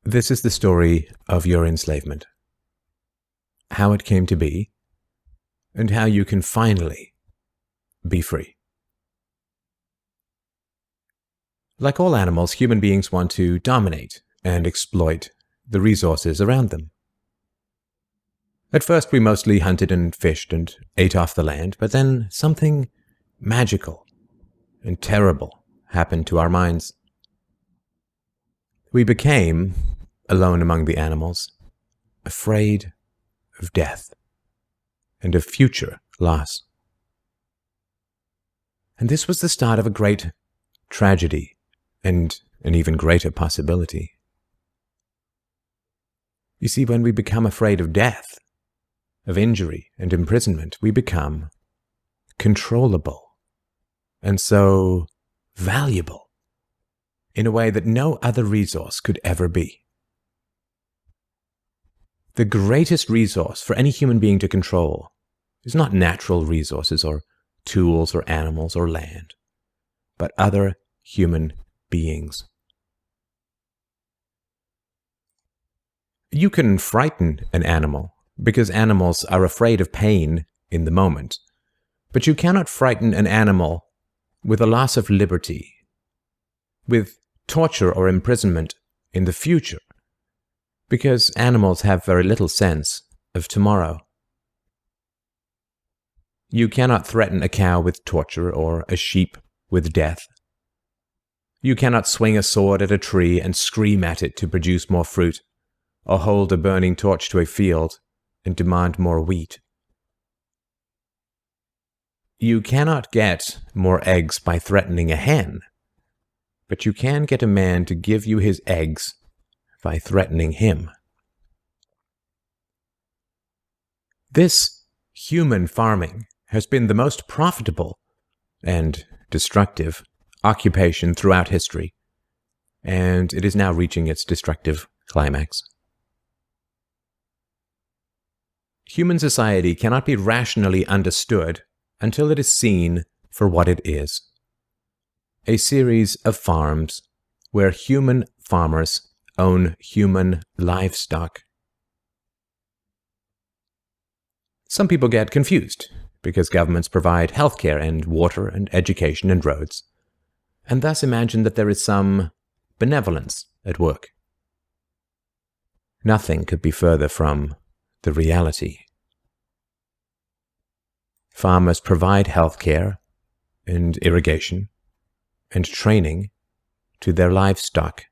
This is the story of your enslavement, how it came to be, and how you can finally be free. Like all animals, human beings want to dominate and exploit the resources around them. At first, we mostly hunted and fished and ate off the land, but then something magical and terrible happened to our minds. We became, alone among the animals, afraid of death and of future loss. And this was the start of a great tragedy and an even greater possibility. You see, when we become afraid of death, of injury and imprisonment, we become controllable and so valuable in a way that no other resource could ever be. The greatest resource for any human being to control is not natural resources or tools or animals or land, but other human beings. You can frighten an animal because animals are afraid of pain in the moment, but you cannot frighten an animal with a loss of liberty, with torture or imprisonment in the future, because animals have very little sense of tomorrow. You cannot threaten a cow with torture or a sheep with death. You cannot swing a sword at a tree and scream at it to produce more fruit, or hold a burning torch to a field and demand more wheat. You cannot get more eggs by threatening a hen, but you can get a man to give you his eggs by threatening him. This human farming has been the most profitable and destructive occupation throughout history, and it is now reaching its destructive climax. Human society cannot be rationally understood until it is seen for what it is: a series of farms where human farmers own human livestock. Some people get confused because governments provide healthcare and water and education and roads, and thus imagine that there is some benevolence at work. Nothing could be further from the reality. Farmers provide healthcare and irrigation and training to their livestock.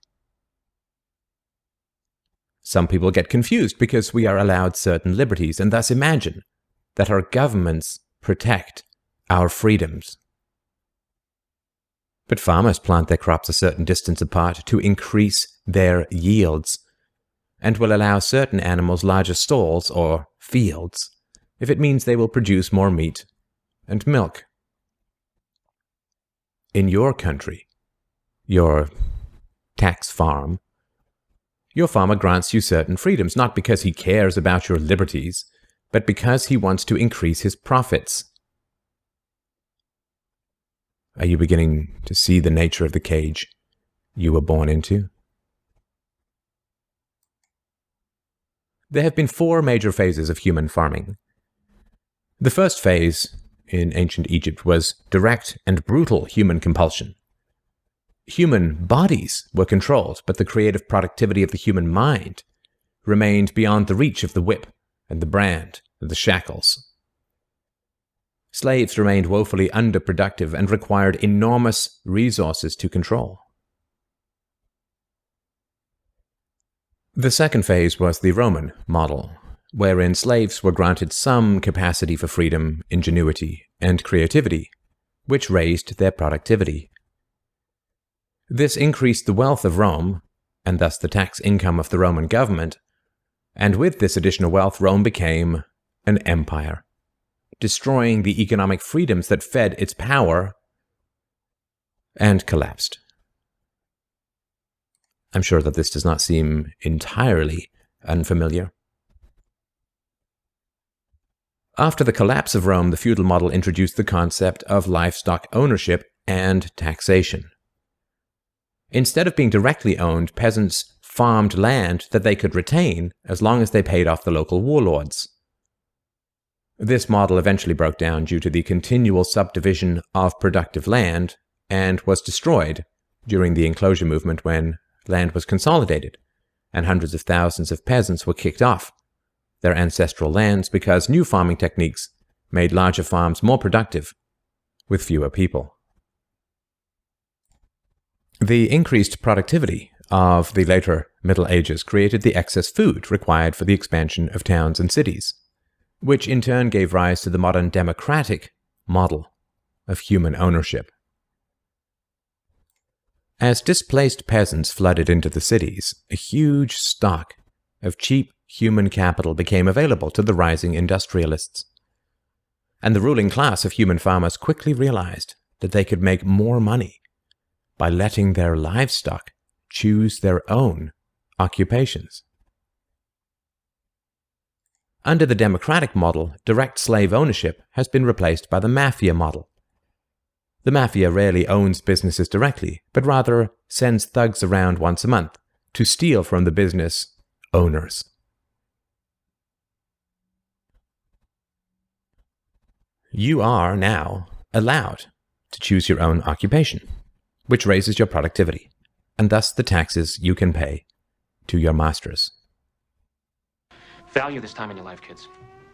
Some people get confused because we are allowed certain liberties and thus imagine that our governments protect our freedoms. But farmers plant their crops a certain distance apart to increase their yields, and will allow certain animals larger stalls or fields if it means they will produce more meat and milk. In your country, your tax farm, your farmer grants you certain freedoms, not because he cares about your liberties, but because he wants to increase his profits. Are you beginning to see the nature of the cage you were born into? There have been 4 major phases of human farming. The first phase in ancient Egypt was direct and brutal human compulsion. Human bodies were controlled, but the creative productivity of the human mind remained beyond the reach of the whip and the brand and the shackles. Slaves remained woefully underproductive and required enormous resources to control. The second phase was the Roman model, wherein slaves were granted some capacity for freedom, ingenuity, and creativity, which raised their productivity. This increased the wealth of Rome, and thus the tax income of the Roman government, and with this additional wealth, Rome became an empire, destroying the economic freedoms that fed its power, and collapsed. I'm sure that this does not seem entirely unfamiliar. After the collapse of Rome, the feudal model introduced the concept of livestock ownership and taxation. Instead of being directly owned, peasants farmed land that they could retain as long as they paid off the local warlords. This model eventually broke down due to the continual subdivision of productive land and was destroyed during the enclosure movement when land was consolidated and hundreds of thousands of peasants were kicked off their ancestral lands because new farming techniques made larger farms more productive with fewer people. The increased productivity of the later Middle Ages created the excess food required for the expansion of towns and cities, which in turn gave rise to the modern democratic model of human ownership. As displaced peasants flooded into the cities, a huge stock of cheap human capital became available to the rising industrialists. And the ruling class of human farmers quickly realized that they could make more money by letting their livestock choose their own occupations. Under the democratic model, direct slave ownership has been replaced by the mafia model. The mafia rarely owns businesses directly, but rather sends thugs around once a month to steal from the business owners. You are now allowed to choose your own occupation, which raises your productivity, and thus the taxes you can pay to your masters. Value this time in your life, kids,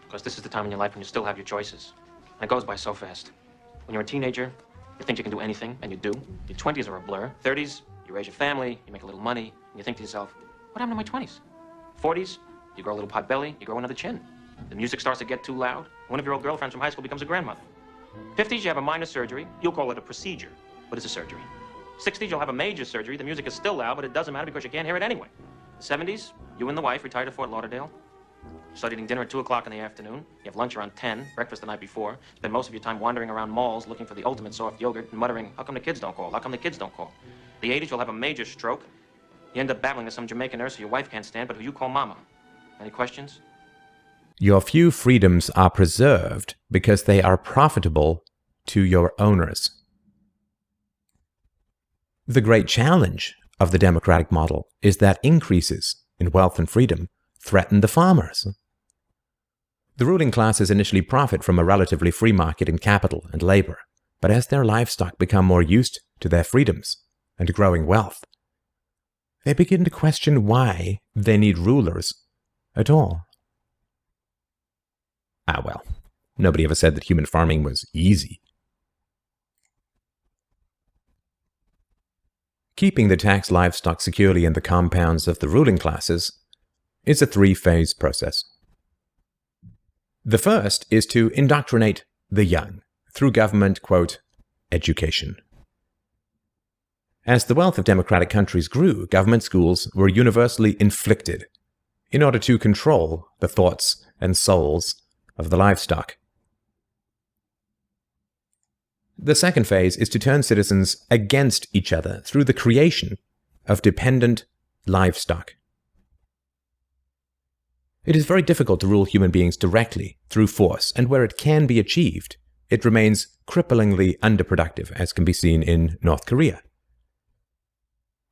because this is the time in your life when you still have your choices. And it goes by so fast. When you're a teenager, you think you can do anything, and you do. Your 20s are a blur. 30s, you raise your family, you make a little money, and you think to yourself, what happened to my 20s? 40s, you grow a little pot belly, you grow another chin. The music starts to get too loud. One of your old girlfriends from high school becomes a grandmother. 50s, you have a minor surgery. You'll call it a procedure, but it's a surgery. 60s, you'll have a major surgery. The music is still loud, but it doesn't matter because you can't hear it anyway. 70s, you and the wife retire to Fort Lauderdale. Start eating dinner at 2 o'clock in the afternoon. You have lunch around 10, breakfast the night before. Spend most of your time wandering around malls looking for the ultimate soft yogurt and muttering, how come the kids don't call? How come the kids don't call? The 80s, you'll have a major stroke. You end up battling with some Jamaican nurse who your wife can't stand, but who you call mama. Any questions? Your few freedoms are preserved because they are profitable to your owners. The great challenge of the democratic model is that increases in wealth and freedom threaten the farmers. The ruling classes initially profit from a relatively free market in capital and labor, but as their livestock become more used to their freedoms and growing wealth, they begin to question why they need rulers at all. Well, nobody ever said that human farming was easy. Keeping the taxed livestock securely in the compounds of the ruling classes is a three-phase process. The first is to indoctrinate the young through government, quote, education. As the wealth of democratic countries grew, government schools were universally inflicted in order to control the thoughts and souls of the livestock. The second phase is to turn citizens against each other through the creation of dependent livestock. It is very difficult to rule human beings directly through force, and where it can be achieved, it remains cripplingly underproductive, as can be seen in North Korea.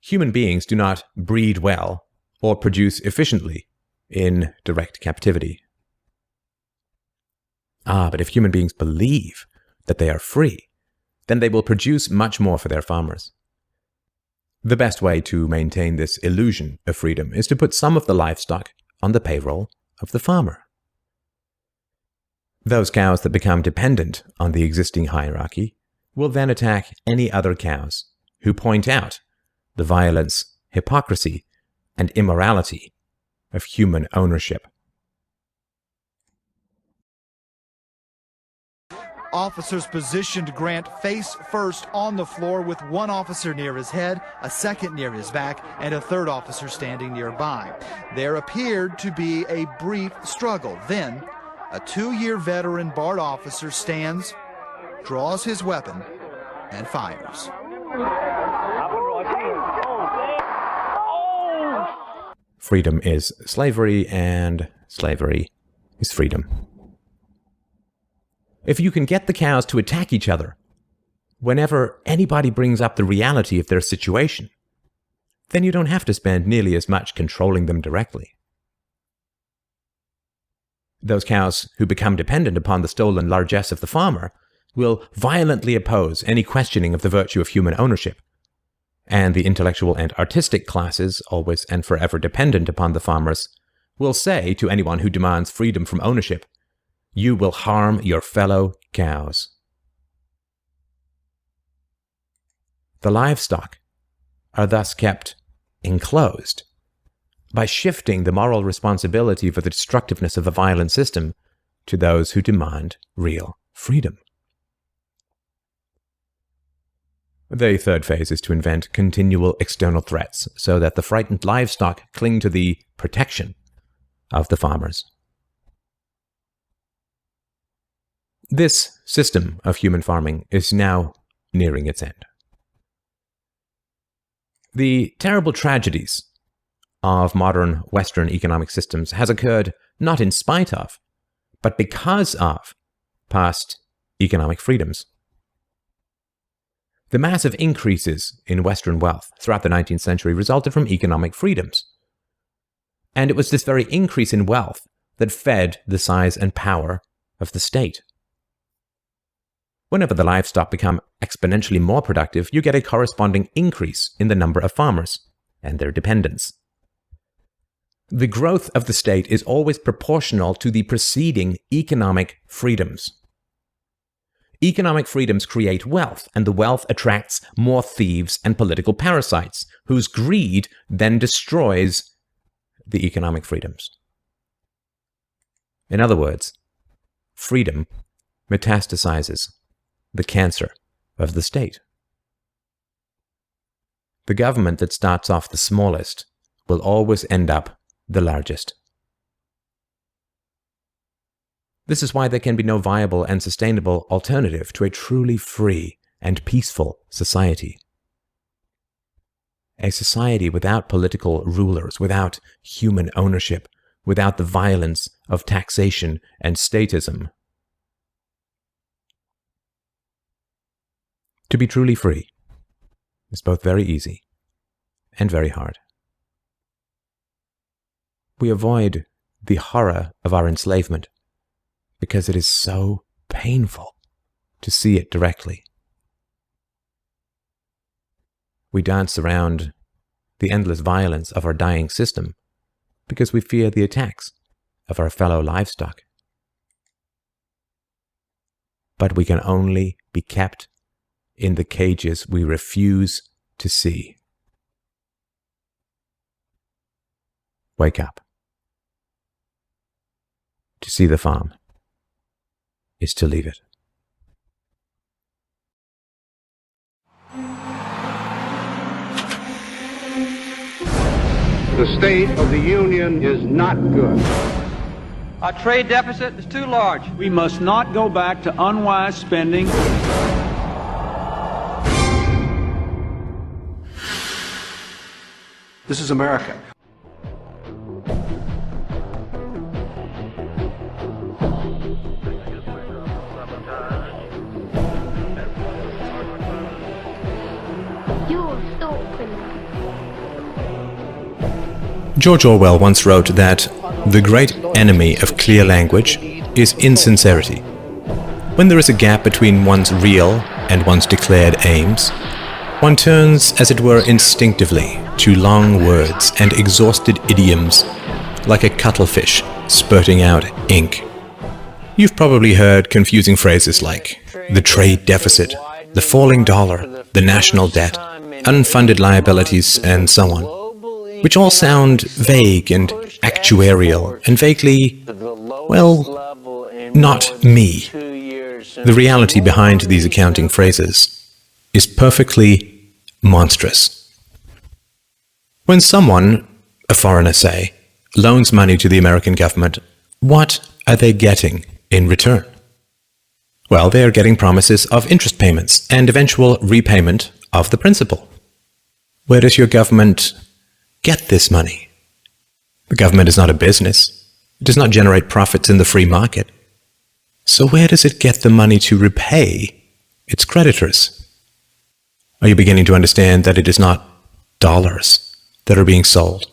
Human beings do not breed well or produce efficiently in direct captivity. But if human beings believe that they are free, then they will produce much more for their farmers. The best way to maintain this illusion of freedom is to put some of the livestock on the payroll of the farmer. Those cows that become dependent on the existing hierarchy will then attack any other cows who point out the violence, hypocrisy, and immorality of human ownership. Officers positioned Grant face first on the floor with one officer near his head, a second near his back, and a third officer standing nearby. There appeared to be a brief struggle. Then, a 2-year veteran BART officer stands, draws his weapon, and fires. Freedom is slavery, and slavery is freedom. If you can get the cows to attack each other whenever anybody brings up the reality of their situation, then you don't have to spend nearly as much controlling them directly. Those cows who become dependent upon the stolen largesse of the farmer will violently oppose any questioning of the virtue of human ownership, and the intellectual and artistic classes, always and forever dependent upon the farmers, will say to anyone who demands freedom from ownership, "You will harm your fellow cows." The livestock are thus kept enclosed by shifting the moral responsibility for the destructiveness of the violent system to those who demand real freedom. The third phase is to invent continual external threats so that the frightened livestock cling to the protection of the farmers. This system of human farming is now nearing its end. The terrible tragedies of modern Western economic systems has occurred not in spite of, but because of past economic freedoms. The massive increases in Western wealth throughout the 19th century resulted from economic freedoms. And it was this very increase in wealth that fed the size and power of the state. Whenever the livestock become exponentially more productive, you get a corresponding increase in the number of farmers and their dependents. The growth of the state is always proportional to the preceding economic freedoms. Economic freedoms create wealth, and the wealth attracts more thieves and political parasites, whose greed then destroys the economic freedoms. In other words, freedom metastasizes the cancer of the state. The government that starts off the smallest will always end up the largest. This is why there can be no viable and sustainable alternative to a truly free and peaceful society. A society without political rulers, without human ownership, without the violence of taxation and statism. To be truly free is both very easy and very hard. We avoid the horror of our enslavement because it is so painful to see it directly. We dance around the endless violence of our dying system because we fear the attacks of our fellow livestock. But we can only be kept in the cages we refuse to see. Wake up. To see the farm is to leave it. The state of the union is not good. Our trade deficit is too large. We must not go back to unwise spending. This is America. George Orwell once wrote that the great enemy of clear language is insincerity. When there is a gap between one's real and one's declared aims, one turns, as it were, instinctively to long words and exhausted idioms, like a cuttlefish spurting out ink. You've probably heard confusing phrases like the trade deficit, the falling dollar, the national debt, unfunded liabilities, and so on, which all sound vague and actuarial and vaguely, well, not me. The reality behind these accounting phrases is perfectly monstrous. When someone, a foreigner say, loans money to the American government, what are they getting in return? Well, they are getting promises of interest payments and eventual repayment of the principal. Where does your government get this money? The government is not a business. It does not generate profits in the free market. So where does it get the money to repay its creditors? Are you beginning to understand that it is not dollars that are being sold,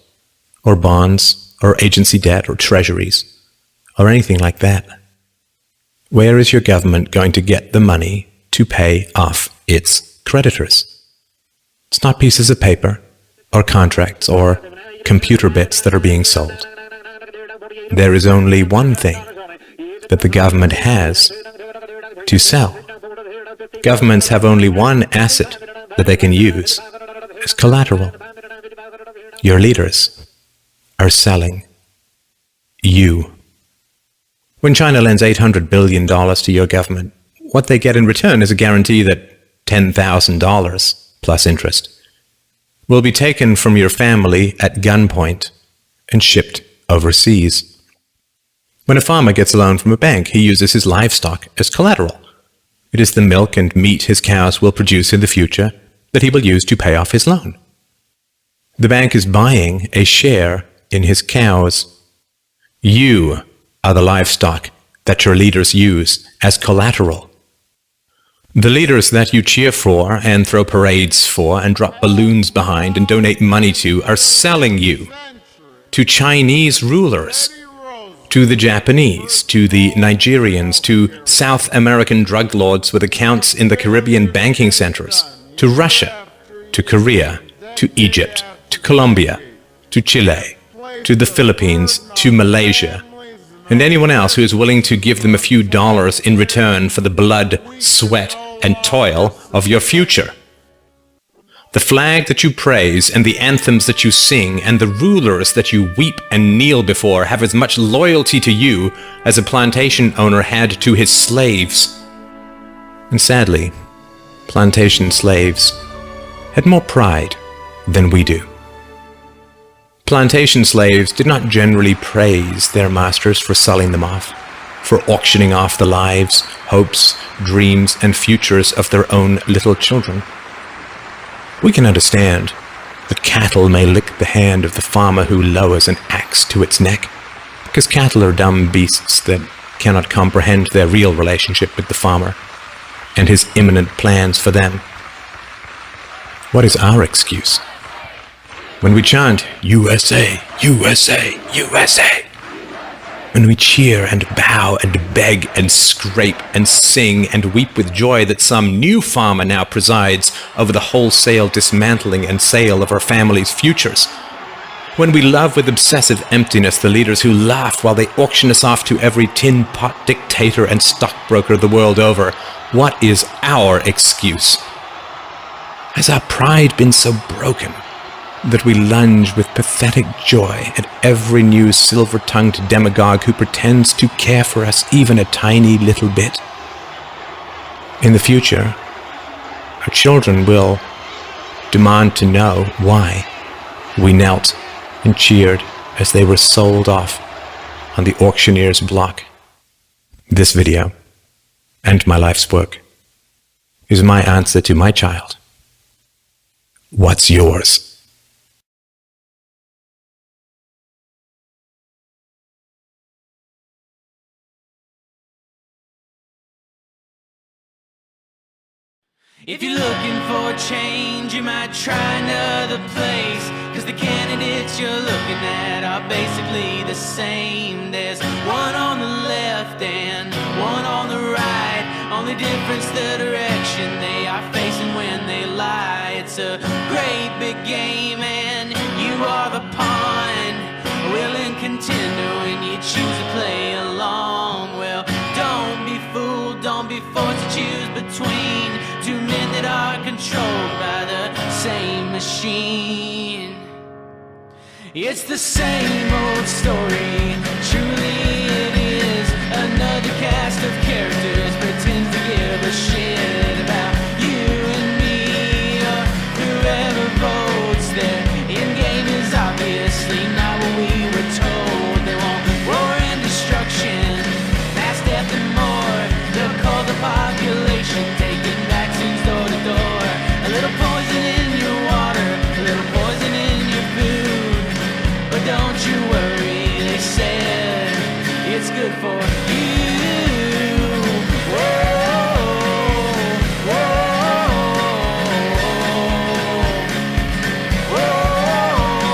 or bonds, or agency debt, or treasuries, or anything like that. Where is your government going to get the money to pay off its creditors? It's not pieces of paper, or contracts, or computer bits that are being sold. There is only one thing that the government has to sell. Governments have only one asset that they can use as collateral. Your leaders are selling you. When China lends $800 billion to your government, what they get in return is a guarantee that $10,000 plus interest will be taken from your family at gunpoint and shipped overseas. When a farmer gets a loan from a bank, he uses his livestock as collateral. It is the milk and meat his cows will produce in the future that he will use to pay off his loan. The bank is buying a share in his cows. You are the livestock that your leaders use as collateral. The leaders that you cheer for and throw parades for and drop balloons behind and donate money to are selling you to Chinese rulers, to the Japanese, to the Nigerians, to South American drug lords with accounts in the Caribbean banking centers, to Russia, to Korea, to Egypt, to Colombia, to Chile, to the Philippines, to Malaysia, and anyone else who is willing to give them a few dollars in return for the blood, sweat, and toil of your future. The flag that you praise and the anthems that you sing and the rulers that you weep and kneel before have as much loyalty to you as a plantation owner had to his slaves. And sadly, plantation slaves had more pride than we do. Plantation slaves did not generally praise their masters for selling them off, for auctioning off the lives, hopes, dreams, and futures of their own little children. We can understand that cattle may lick the hand of the farmer who lowers an axe to its neck, because cattle are dumb beasts that cannot comprehend their real relationship with the farmer and his imminent plans for them. What is our excuse? When we chant, USA, USA, USA, when we cheer and bow and beg and scrape and sing and weep with joy that some new farmer now presides over the wholesale dismantling and sale of our family's futures, when we love with obsessive emptiness the leaders who laugh while they auction us off to every tin pot dictator and stockbroker the world over, what is our excuse? Has our pride been so broken that we lunge with pathetic joy at every new silver-tongued demagogue who pretends to care for us even a tiny little bit? In the future, our children will demand to know why we knelt and cheered as they were sold off on the auctioneer's block. This video, and my life's work, is my answer to my child. What's yours? If you're looking for change, you might try another place, 'cause the candidates you're looking at are basically the same. There's one on the left and one on the right. Only difference the direction they are facing when they lie. It's a great big game and you are the pawn, willing contender when you choose to play along. Well, don't be fooled, don't be forced to choose between two men that are controlled by the same machine. It's the same old story, truly it is. Another cast of characters pretends to give a shit about you and me, or whoever votes. Their end game is obviously not what we were told. They want war and destruction, mass death and more. They'll call the population, taking vaccines door to door. A little poison in your water, a little poison in your food. But don't you worry, they said it's good for you. Whoa, whoa, whoa.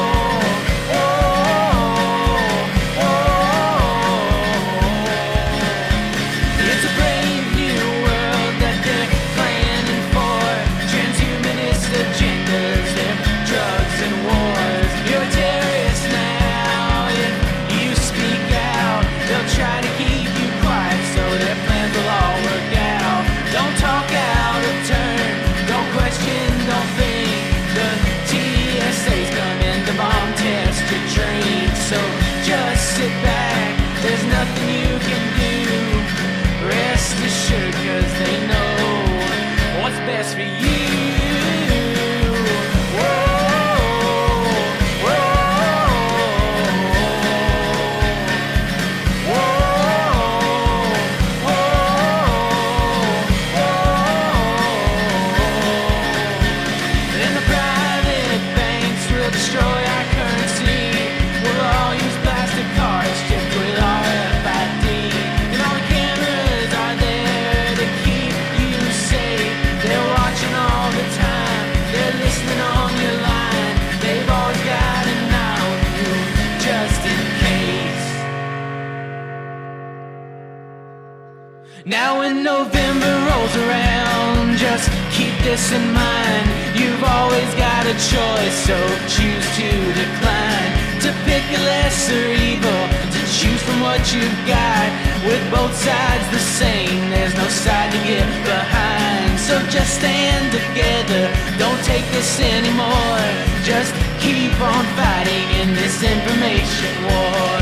Now when November rolls around, just keep this in mind. You've always got a choice, so choose to decline. To pick a lesser evil, to choose from what you've got. With both sides the same, there's no side to get behind. So just stand together, don't take this anymore. Just keep on fighting in this information war.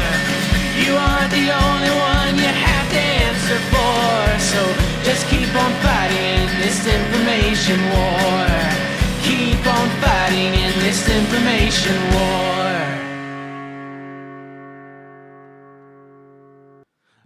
You aren't the only one you have to answer for. So just keep on fighting in this information war. Keep on fighting in this information war.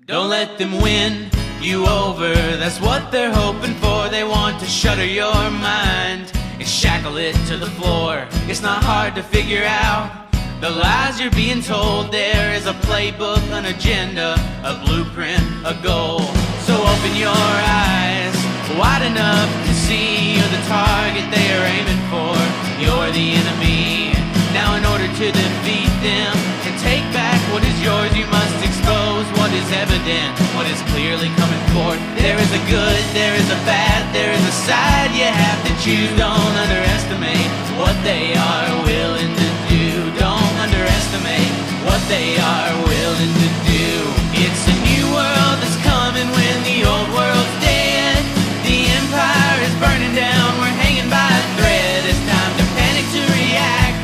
Don't let them win you over, that's what they're hoping for. They want to shutter your mind and shackle it to the floor. It's not hard to figure out the lies you're being told. There is a playbook, an agenda, a blueprint, a goal. So open your eyes wide enough to see you're the target they are aiming for. You're the enemy. Now in order to defeat them and take back what is yours, you must expose what is evident, what is clearly coming forth. There is a good, there is a bad, there is a side you have to choose. Don't underestimate what they are willing to do. Don't underestimate what they are willing to do. It's a new world that's coming when the old world's dead. The empire is burning down, we're hanging by a thread. It's time to panic, to react,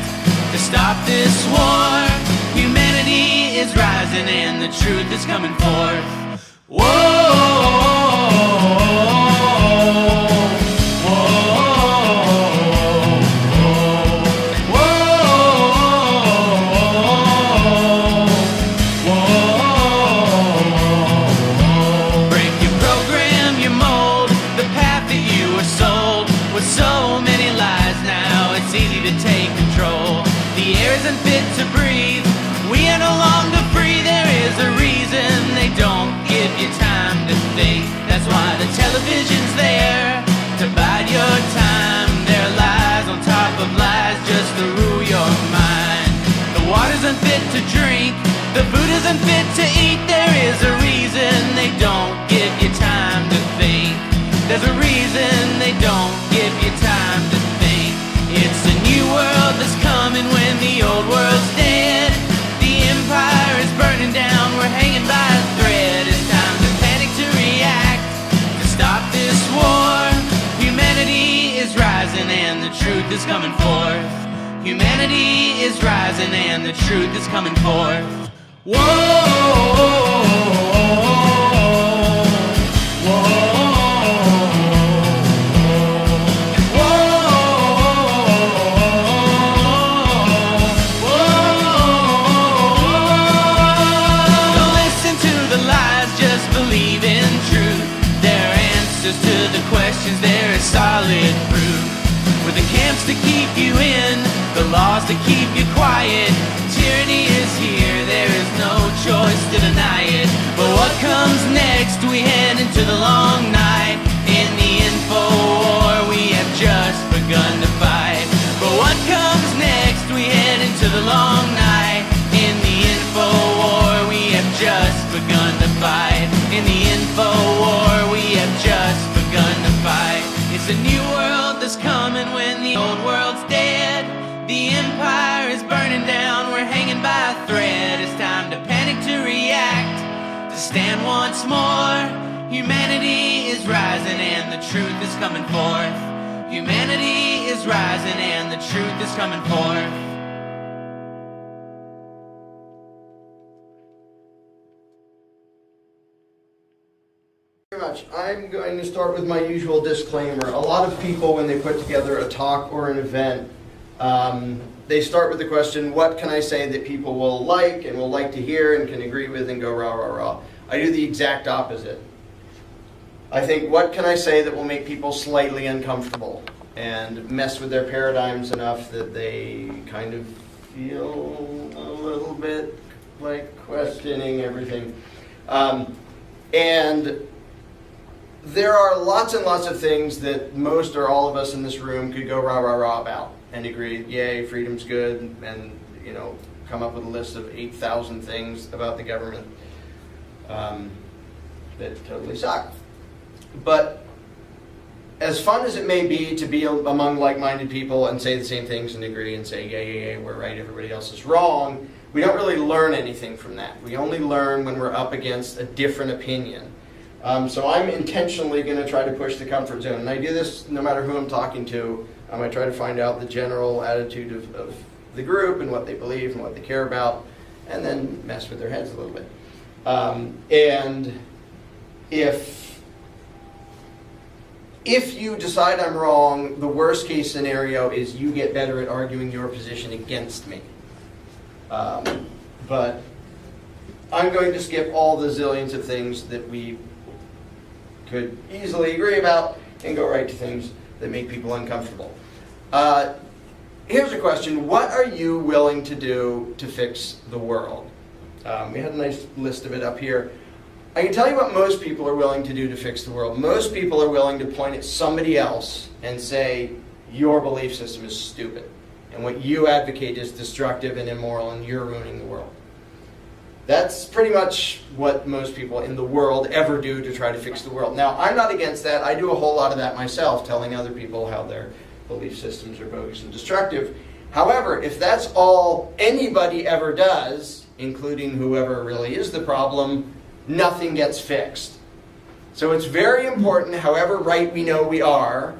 to stop this war. Humanity is rising and the truth is coming forth. Whoa! Isn't fit to breathe. We are no longer free. There is a reason they don't give you time to think. That's why the television's there to bide your time. There are lies on top of lies just to rule your mind. The water's unfit to drink, the food is unfit to eat. There is a reason they don't give you time to think. There's a reason they don't give you time to think. It's a new world that's coming when the old world's dead. The empire is burning down, we're hanging by a thread. It's time to panic, to react, to stop this war. Humanity is rising and the truth is coming forth. Humanity is rising and the truth is coming forth. Whoa! To the questions, there is solid proof. With the camps to keep you in, the laws to keep you quiet. Tyranny is here, there is no choice to deny it. But what comes next? We head into the long night. In the info war, we have just begun to fight. But what comes next? We head into the long night. In the info war, we have just begun to fight. In the info war, we have just begun to fight. It's a new world that's coming when the old world's dead. The empire is burning down, we're hanging by a thread. It's time to panic, to react, to stand once more. Humanity is rising and the truth is coming forth. Humanity is rising and the truth is coming forth. Much. I'm going to start with my usual disclaimer. A lot of people, when they put together a talk or an event, they start with the question, what can I say that people will like and will like to hear and can agree with and go rah, rah, rah. I do the exact opposite. I think, what can I say that will make people slightly uncomfortable and mess with their paradigms enough that they kind of feel a little bit like questioning everything. And there are lots and lots of things that most or all of us in this room could go rah, rah, rah about and agree, yay, freedom's good, and, you know, come up with a list of 8,000 things about the government that totally suck. But as fun as it may be to be among like-minded people and say the same things and agree and say, yeah, we're right, everybody else is wrong, we don't really learn anything from that. We only learn when we're up against a different opinion. So I'm intentionally going to try to push the comfort zone. And I do this no matter who I'm talking to. I try to find out the general attitude of the group and what they believe and what they care about, and then mess with their heads a little bit. And if you decide I'm wrong, the worst case scenario is you get better at arguing your position against me. But I'm going to skip all the zillions of things that we could easily agree about and go right to things that make people uncomfortable. Here's a question. What are you willing to do to fix the world? We had a nice list of it up here. I can tell you what most people are willing to do to fix the world. Most people are willing to point at somebody else and say, your belief system is stupid, and what you advocate is destructive and immoral, and you're ruining the world. That's pretty much what most people in the world ever do to try to fix the world. Now, I'm not against that. I do a whole lot of that myself, telling other people how their belief systems are bogus and destructive. However, if that's all anybody ever does, including whoever really is the problem, nothing gets fixed. So it's very important, however right we know we are,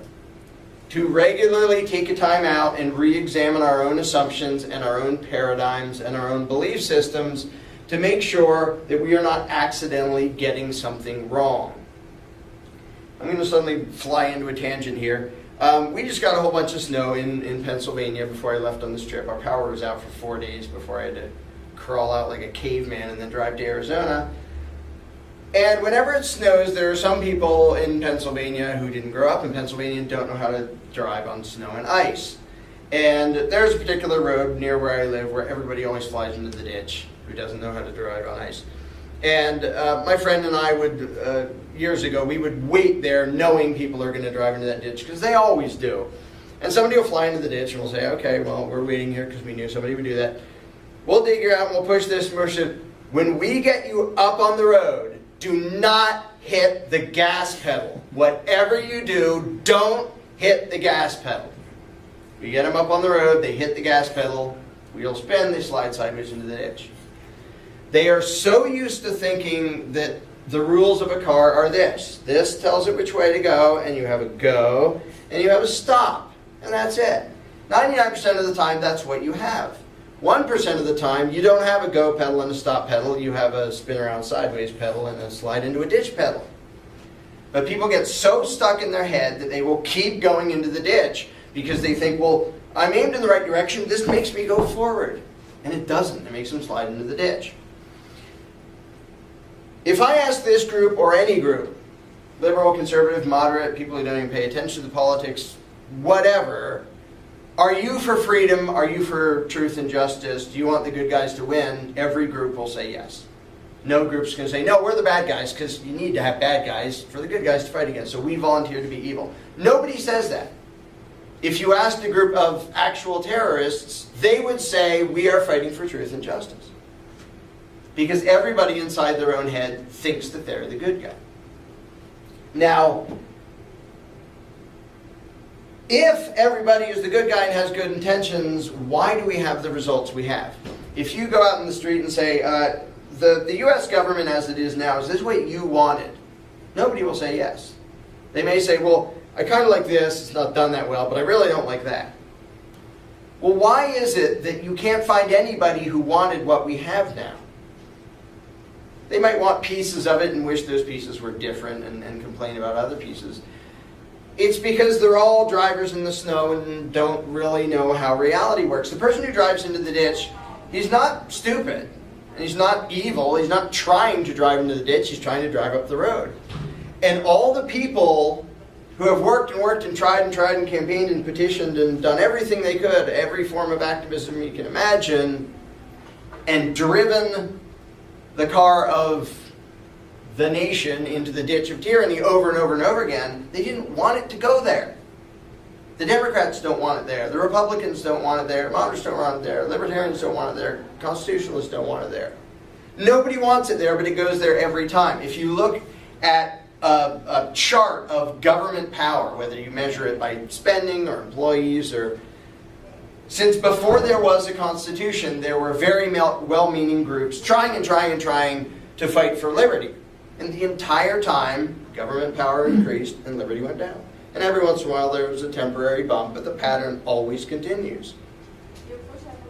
to regularly take a time out and re-examine our own assumptions and our own paradigms and our own belief systems to make sure that we are not accidentally getting something wrong. I'm going to suddenly fly into a tangent here. We just got a whole bunch of snow in Pennsylvania before I left on this trip. Our power was out for 4 days before I had to crawl out like a caveman and then drive to Arizona. And whenever it snows, there are some people in Pennsylvania who didn't grow up in Pennsylvania and don't know how to drive on snow and ice. And there's a particular road near where I live where everybody always flies into the ditch who doesn't know how to drive on ice. And my friend and I would, years ago, we would wait there knowing people are going to drive into that ditch, because they always do. And somebody will fly into the ditch and we'll say, okay, well, we're waiting here because we knew somebody would do that. We'll dig you out and we'll push this and push it. When we get you up on the road, do not hit the gas pedal. Whatever you do, don't hit the gas pedal. We get them up on the road, they hit the gas pedal, wheel spin, they slide sideways into the ditch. They are so used to thinking that the rules of a car are this. This tells it which way to go, and you have a go, and you have a stop, and that's it. 99% of the time, that's what you have. 1% of the time, you don't have a go pedal and a stop pedal. You have a spin around sideways pedal and a slide into a ditch pedal. But people get so stuck in their head that they will keep going into the ditch because they think, well, I'm aimed in the right direction. This makes me go forward. And it doesn't. It makes them slide into the ditch. If I ask this group or any group, liberal, conservative, moderate, people who don't even pay attention to politics, whatever, are you for freedom? Are you for truth and justice? Do you want the good guys to win? Every group will say yes. No group's going to say, no, we're the bad guys, because you need to have bad guys for the good guys to fight against. So we volunteer to be evil. Nobody says that. If you asked a group of actual terrorists, they would say, we are fighting for truth and justice. Because everybody inside their own head thinks that they're the good guy. Now, if everybody is the good guy and has good intentions, why do we have the results we have? If you go out in the street and say, the U.S. government as it is now, is this what you wanted? Nobody will say yes. They may say, well, I kind of like this, it's not done that well, but I really don't like that. Well, why is it that you can't find anybody who wanted what we have now? They might want pieces of it and wish those pieces were different and complain about other pieces. It's because they're all drivers in the snow and don't really know how reality works. The person who drives into the ditch, he's not stupid, and he's not evil, he's not trying to drive into the ditch, he's trying to drive up the road. And all the people who have worked and tried and campaigned and petitioned and done everything they could, every form of activism you can imagine, and driven the car of the nation into the ditch of tyranny over and over and over again, they didn't want it to go there. The Democrats don't want it there. The Republicans don't want it there. Moderates don't want it there. Libertarians don't want it there. Constitutionalists don't want it there. Nobody wants it there, but it goes there every time. If you look at a chart of government power, whether you measure it by spending or employees or... Since before there was a constitution, there were very well-meaning groups trying to fight for liberty. And the entire time, government power increased and liberty went down. And every once in a while there was a temporary bump, but the pattern always continues.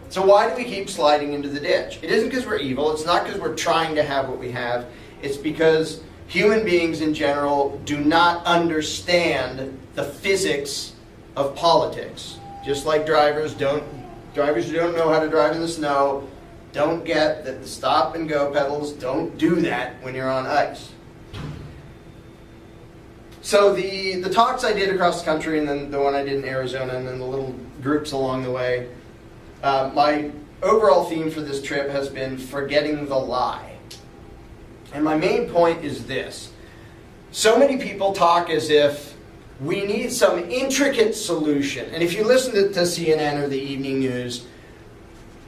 So why do we keep sliding into the ditch? It isn't because we're evil. It's not because we're trying to have what we have. It's because human beings in general do not understand the physics of politics. Just like drivers who don't know how to drive in the snow don't get that the stop and go pedals don't do that when you're on ice. So the talks I did across the country, and then the one I did in Arizona, and then the little groups along the way, my overall theme for this trip has been forgetting the lie. And my main point is this. So many people talk as if we need some intricate solution. And if you listen to CNN or the evening news,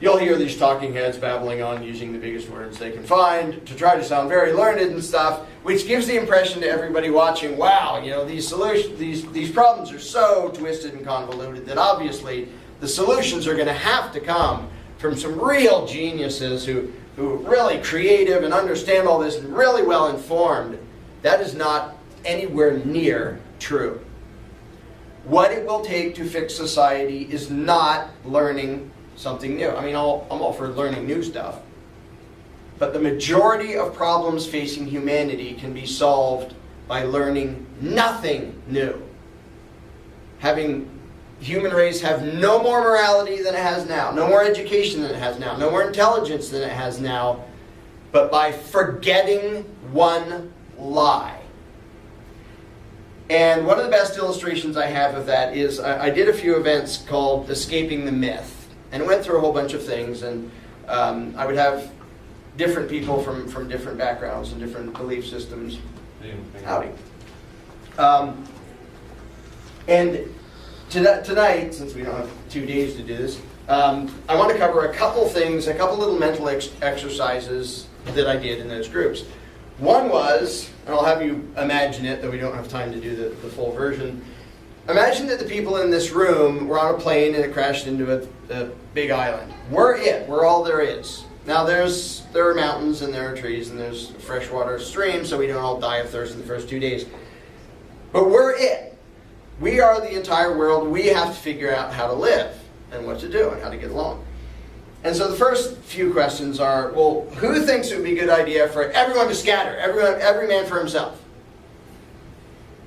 you'll hear these talking heads babbling on using the biggest words they can find to try to sound very learned and stuff, which gives the impression to everybody watching, wow, these problems are so twisted and convoluted that obviously the solutions are going to have to come from some real geniuses who are really creative and understand all this and really well informed. That is not anywhere near true. What it will take to fix society is not learning something new. I mean, I'm all for learning new stuff. But the majority of problems facing humanity can be solved by learning nothing new. Having the human race have no more morality than it has now, no more education than it has now, no more intelligence than it has now, but by forgetting one lie. And one of the best illustrations I have of that is I did a few events called Escaping the Myth. And went through a whole bunch of things, and I would have different people from different backgrounds and different belief systems. Howdy. And tonight, since we don't have 2 days to do this, I want to cover a couple things, a couple little mental exercises that I did in those groups. One was, and I'll have you imagine it, though we don't have time to do the full version. Imagine that the people in this room were on a plane and it crashed into a big island. We're it. We're all there is. Now there are mountains and there are trees and there's a freshwater stream, so we don't all die of thirst in the first 2 days. But we're it. We are the entire world. We have to figure out how to live and what to do and how to get along. And so the first few questions are, well, who thinks it would be a good idea for everyone to scatter, every man for himself?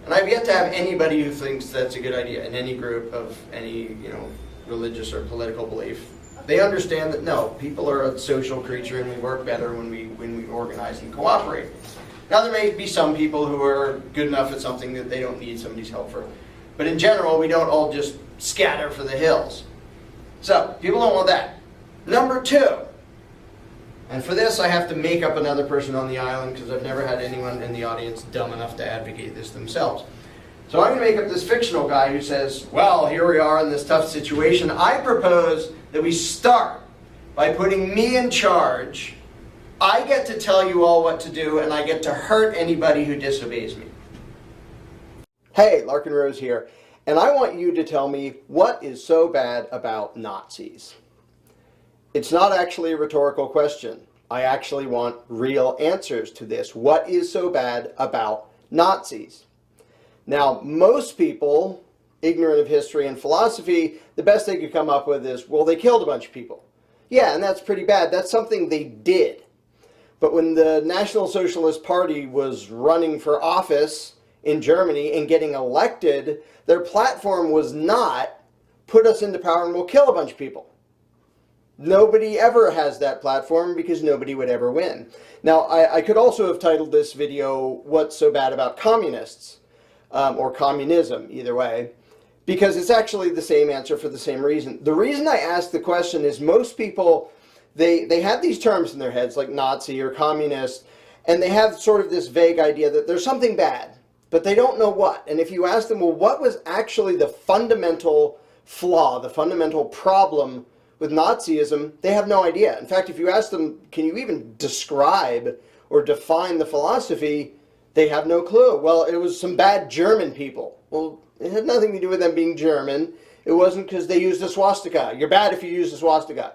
And I've yet to have anybody who thinks that's a good idea in any group of any, religious or political belief. They understand that no, people are a social creature and we work better when we organize and cooperate. Now there may be some people who are good enough at something that they don't need somebody's help for. But in general, we don't all just scatter for the hills. So, people don't want that. Number 2. And for this, I have to make up another person on the island because I've never had anyone in the audience dumb enough to advocate this themselves. So I'm going to make up this fictional guy who says, well, here we are in this tough situation. I propose that we start by putting me in charge. I get to tell you all what to do, and I get to hurt anybody who disobeys me. Hey, Larkin Rose here, and I want you to tell me what is so bad about Nazis. It's not actually a rhetorical question. I actually want real answers to this. What is so bad about Nazis? Now, most people, ignorant of history and philosophy, the best they could come up with is, well, they killed a bunch of people. Yeah, and that's pretty bad. That's something they did. But when the National Socialist Party was running for office in Germany and getting elected, their platform was not, put us into power and we'll kill a bunch of people. Nobody ever has that platform because nobody would ever win. Now, I could also have titled this video, What's So Bad About Communists? Or Communism, either way, because it's actually the same answer for the same reason. The reason I ask the question is most people, they have these terms in their heads, like Nazi or communist, and they have sort of this vague idea that there's something bad, but they don't know what. And if you ask them, well, what was actually the fundamental flaw, the fundamental problem with Nazism, they have no idea. In fact, if you ask them, can you even describe or define the philosophy, They have no clue. Well, it was some bad German people. Well, it had nothing to do with them being German. It wasn't because they used a swastika. You're bad if you use a swastika.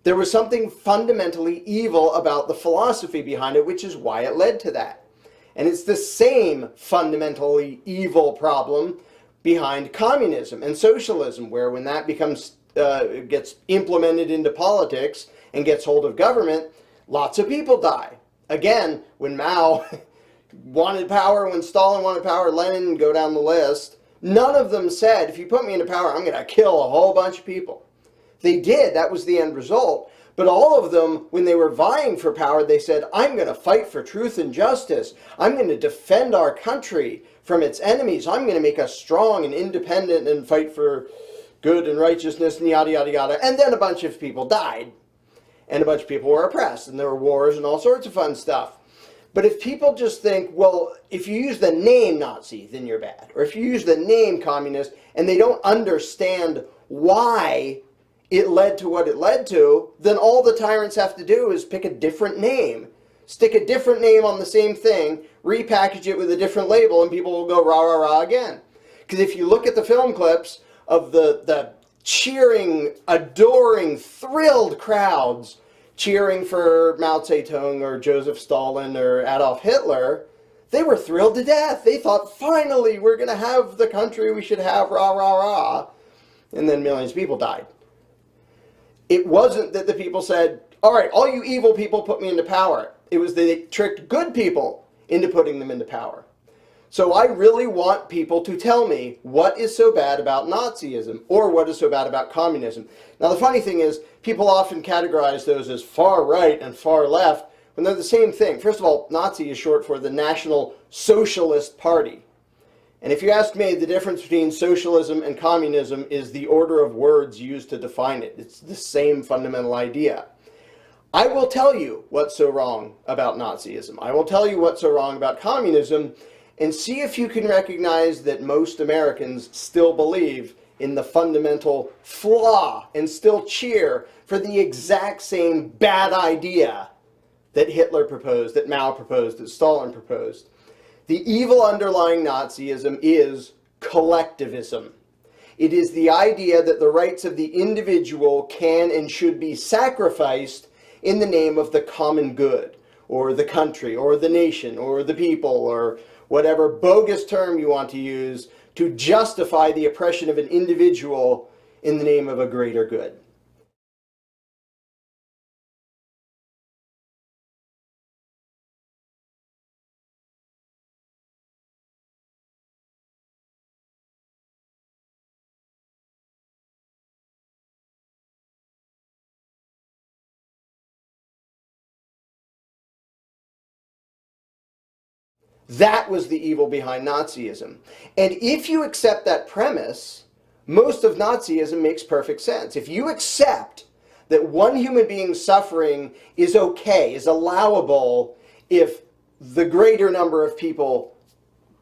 There was something fundamentally evil about the philosophy behind it, which is why it led to that. And it's the same fundamentally evil problem behind communism and socialism, where when that gets implemented into politics and gets hold of government, lots of people die. Again, when Mao wanted power, when Stalin wanted power, Lenin, go down the list, none of them said, if you put me into power, I'm going to kill a whole bunch of people. They did, that was the end result. But all of them, when they were vying for power, they said, I'm going to fight for truth and justice. I'm going to defend our country from its enemies. I'm going to make us strong and independent and fight for good and righteousness and yada, yada, yada. And then a bunch of people died. And a bunch of people were oppressed. And there were wars and all sorts of fun stuff. But if people just think, well, if you use the name Nazi, then you're bad. Or if you use the name communist, and they don't understand why it led to what it led to, then all the tyrants have to do is pick a different name. Stick a different name on the same thing, repackage it with a different label, and people will go rah, rah, rah again. Because if you look at the film clips of the cheering, adoring, thrilled crowds cheering for Mao Zedong or Joseph Stalin or Adolf Hitler, they were thrilled to death. They thought, finally, we're going to have the country we should have, rah, rah, rah. And then millions of people died. It wasn't that the people said, all right, all you evil people put me into power. It was that they tricked good people into putting them into power. So I really want people to tell me what is so bad about Nazism or what is so bad about communism. Now the funny thing is, people often categorize those as far right and far left when they're the same thing. First of all, Nazi is short for the National Socialist Party. And if you ask me, the difference between socialism and communism is the order of words used to define it. It's the same fundamental idea. I will tell you what's so wrong about Nazism. I will tell you what's so wrong about communism, and see if you can recognize that most Americans still believe in the fundamental flaw and still cheer for the exact same bad idea that Hitler proposed, that Mao proposed, that Stalin proposed. The evil underlying Nazism is collectivism. It is the idea that the rights of the individual can and should be sacrificed in the name of the common good, or the country, or the nation, or the people, or whatever bogus term you want to use to justify the oppression of an individual in the name of a greater good. That was the evil behind Nazism. And if you accept that premise, most of Nazism makes perfect sense. If you accept that one human being's suffering is okay, is allowable, if the greater number of people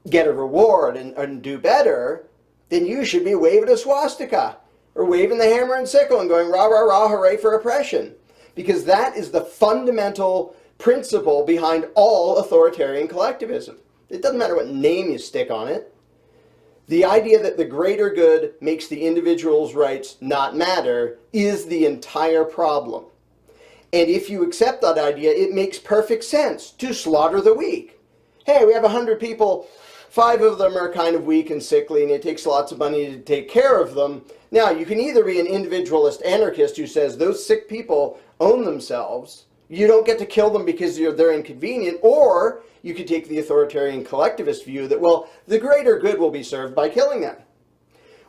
get a reward and do better, then you should be waving a swastika or waving the hammer and sickle and going rah, rah, rah, hooray for oppression. Because that is the fundamental principle behind all authoritarian collectivism. It doesn't matter what name you stick on it. The idea that the greater good makes the individual's rights not matter is the entire problem. And if you accept that idea, it makes perfect sense to slaughter the weak. Hey, we have 100 people, 5 of them are kind of weak and sickly, and it takes lots of money to take care of them. Now, you can either be an individualist anarchist who says those sick people own themselves, you don't get to kill them because they're inconvenient, or you could take the authoritarian collectivist view that, well, the greater good will be served by killing them.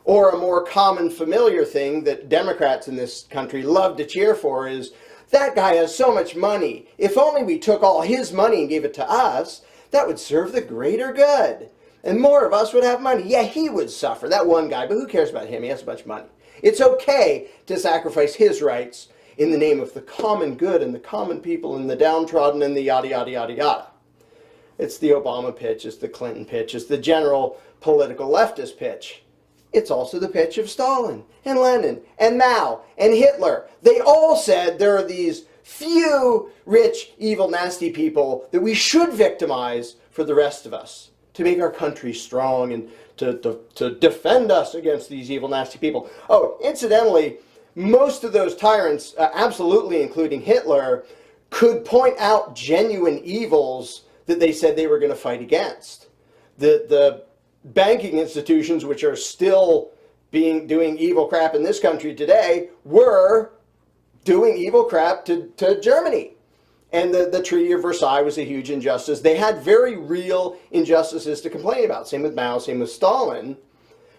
Or a more common familiar thing that Democrats in this country love to cheer for is, that guy has so much money. If only we took all his money and gave it to us, that would serve the greater good. And more of us would have money. Yeah, he would suffer, that one guy, but who cares about him? He has a bunch of money. It's okay to sacrifice his rights in the name of the common good and the common people and the downtrodden and the yada, yada, yada, yada. It's the Obama pitch, it's the Clinton pitch, it's the general political leftist pitch. It's also the pitch of Stalin and Lenin and Mao and Hitler. They all said there are these few rich, evil, nasty people that we should victimize for the rest of us, to make our country strong and to defend us against these evil, nasty people. Oh, incidentally, most of those tyrants, absolutely including Hitler, could point out genuine evils that they said they were going to fight against. The banking institutions, which are still doing evil crap in this country today, were doing evil crap to Germany. And the Treaty of Versailles was a huge injustice. They had very real injustices to complain about. Same with Mao, same with Stalin.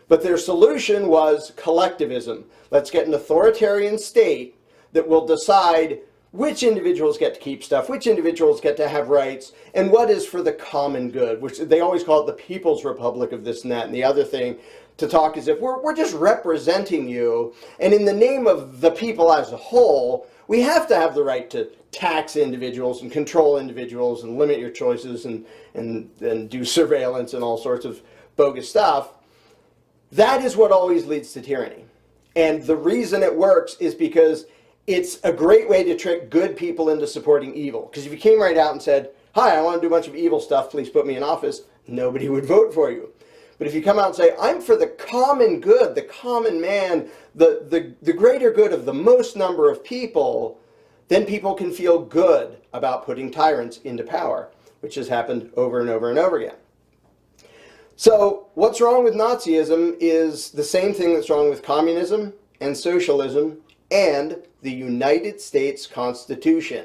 But their solution was collectivism. Let's get an authoritarian state that will decide which individuals get to keep stuff, which individuals get to have rights, and what is for the common good, which they always call it the People's Republic of this and that. And the other thing to talk as if we're just representing you, and in the name of the people as a whole, we have to have the right to tax individuals and control individuals and limit your choices and do surveillance and all sorts of bogus stuff. That is what always leads to tyranny. And the reason it works is because it's a great way to trick good people into supporting evil. Because if you came right out and said, hi, I want to do a bunch of evil stuff, please put me in office, nobody would vote for you. But if you come out and say, I'm for the common good, the common man, the greater good of the most number of people, then people can feel good about putting tyrants into power, which has happened over and over and over again. So what's wrong with Nazism is the same thing that's wrong with communism and socialism and the United States Constitution.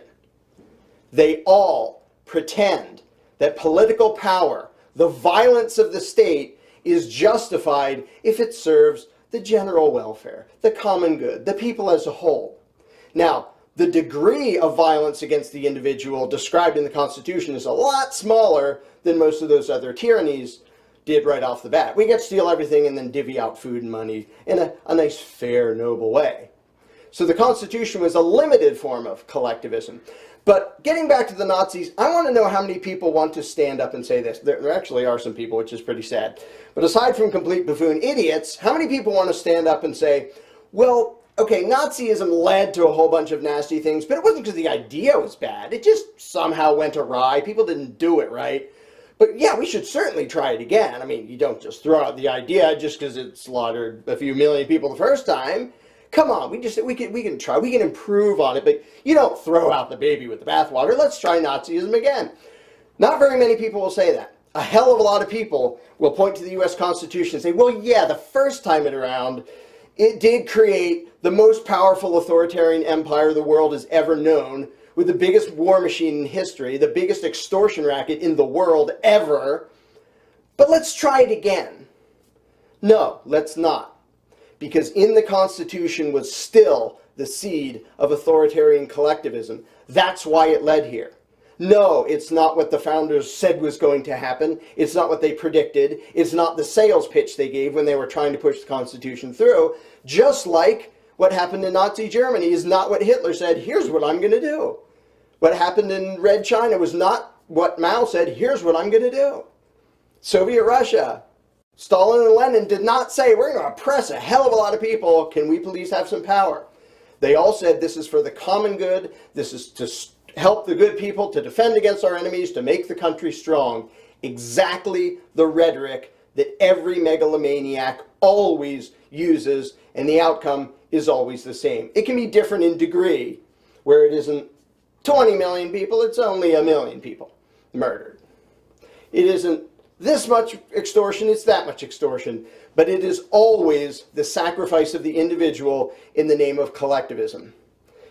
They all pretend that political power, the violence of the state, is justified if it serves the general welfare, the common good, the people as a whole. Now, the degree of violence against the individual described in the Constitution is a lot smaller than most of those other tyrannies did right off the bat. We get to steal everything and then divvy out food and money in a nice, fair, noble way. So the Constitution was a limited form of collectivism. But getting back to the Nazis, I want to know how many people want to stand up and say this. There actually are some people, which is pretty sad. But aside from complete buffoon idiots, how many people want to stand up and say, well, okay, Nazism led to a whole bunch of nasty things, but it wasn't because the idea was bad. It just somehow went awry. People didn't do it right. But yeah, we should certainly try it again. I mean, you don't just throw out the idea just because it slaughtered a few million people the first time. Come on, we can try, we can improve on it, but you don't throw out the baby with the bathwater. Let's try Nazism again. Not very many people will say that. A hell of a lot of people will point to the US Constitution and say, well, yeah, the first time around, it did create the most powerful authoritarian empire the world has ever known, with the biggest war machine in history, the biggest extortion racket in the world ever. But let's try it again. No, let's not. Because in the Constitution was still the seed of authoritarian collectivism. That's why it led here. No, it's not what the founders said was going to happen. It's not what they predicted. It's not the sales pitch they gave when they were trying to push the Constitution through. Just like what happened in Nazi Germany is not what Hitler said, here's what I'm going to do. What happened in Red China was not what Mao said, here's what I'm going to do. Soviet Russia, Stalin and Lenin did not say, we're going to oppress a hell of a lot of people. Can we please have some power? They all said this is for the common good. This is to help the good people, to defend against our enemies, to make the country strong. Exactly the rhetoric that every megalomaniac always uses, and the outcome is always the same. It can be different in degree, where it isn't 20 million people, it's only 1 million people murdered. It isn't this much extortion, it's that much extortion. But it is always the sacrifice of the individual in the name of collectivism,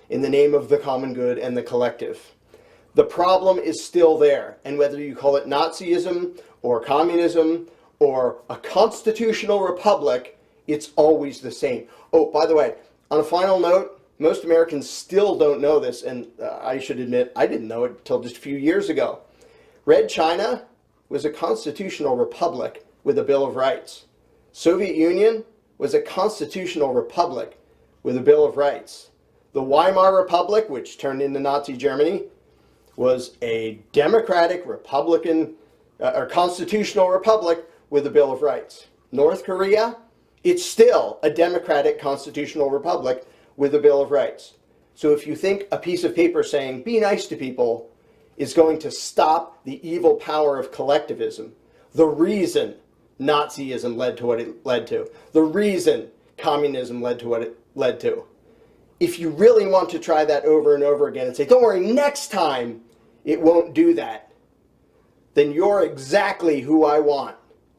in the name of the common good and the collective. The problem is still there, and whether you call it Nazism or communism or a constitutional republic, it's always the same. Oh, by the way, on a final note, most Americans still don't know this, and I should admit I didn't know it until just a few years ago. Red China was a constitutional republic with a Bill of Rights. Soviet Union was a constitutional republic with a Bill of Rights. The Weimar Republic, which turned into Nazi Germany, was a democratic republican or constitutional republic with a Bill of Rights. North Korea, it's still a democratic constitutional republic with a Bill of Rights. So if you think a piece of paper saying be nice to people is going to stop the evil power of collectivism. The reason Nazism led to what it led to. The reason communism led to what it led to. If you really want to try that over and over again and say, don't worry, next time it won't do that, then you're exactly who I want,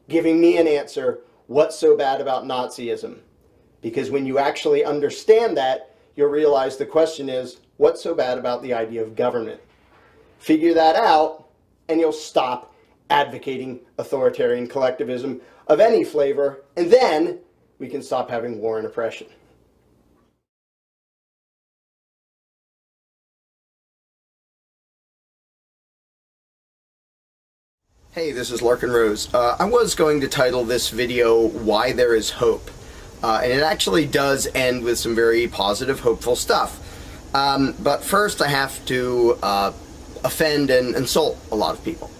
giving me an answer, what's so bad about Nazism? Because when you actually understand that, you'll realize the question is, what's so bad about the idea of government? Figure that out, and you'll stop advocating authoritarian collectivism of any flavor, and then we can stop having war and oppression. Hey, this is Larkin Rose. I was going to title this video, Why There Is Hope. And it actually does end with some very positive, hopeful stuff. But first I have to offend and insult a lot of people.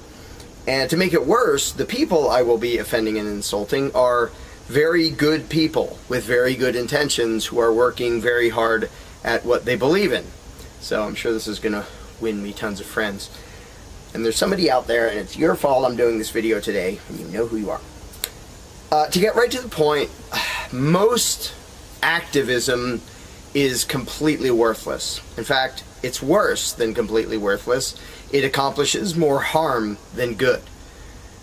And to make it worse, the people I will be offending and insulting are very good people with very good intentions who are working very hard at what they believe in. So I'm sure this is going to win me tons of friends. And there's somebody out there, and it's your fault I'm doing this video today, and you know who you are. To get right to the point, most activism is completely worthless. In fact, it's worse than completely worthless. It accomplishes more harm than good.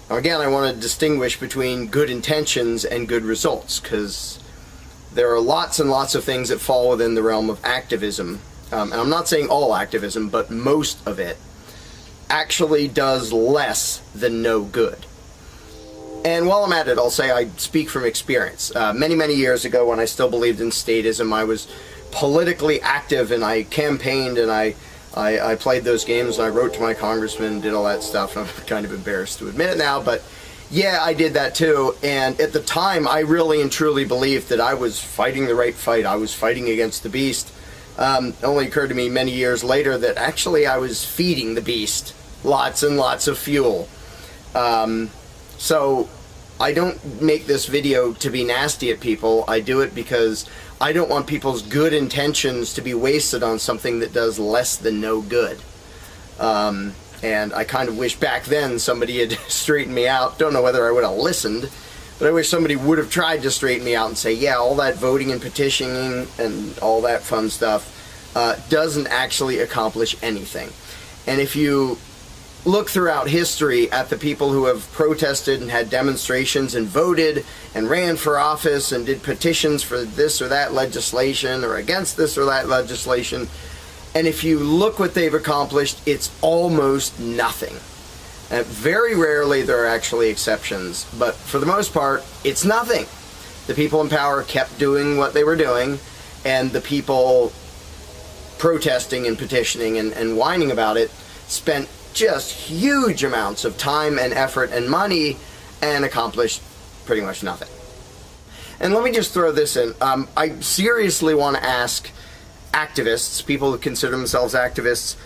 Now again, I want to distinguish between good intentions and good results, because there are lots and lots of things that fall within the realm of activism. And I'm not saying all activism, but most of it actually does less than no good. And while I'm at it, I'll say I speak from experience. Many years ago, when I still believed in statism, I was politically active, and I campaigned, and I played those games, and I wrote to my congressman and did all that stuff. I'm kind of embarrassed to admit it now, but yeah, I did that too. And at the time, I really and truly believed that I was fighting the right fight. I was fighting against the beast. It only occurred to me many years later that actually I was feeding the beast lots and lots of fuel. So I don't make this video to be nasty at people. I do it because I don't want people's good intentions to be wasted on something that does less than no good. And I kind of wish back then somebody had straightened me out. Don't know whether I would have listened, but I wish somebody would have tried to straighten me out and say, yeah, all that voting and petitioning and all that fun stuff doesn't actually accomplish anything. And if you look throughout history at the people who have protested and had demonstrations and voted and ran for office and did petitions for this or that legislation or against this or that legislation, and if you look what they've accomplished, it's almost nothing. And very rarely there are actually exceptions, but for the most part, it's nothing. The people in power kept doing what they were doing, and the people protesting and petitioning and whining about it spent just huge amounts of time and effort and money and accomplished pretty much nothing. And let me just throw this in. I seriously want to ask activists, people who consider themselves activists,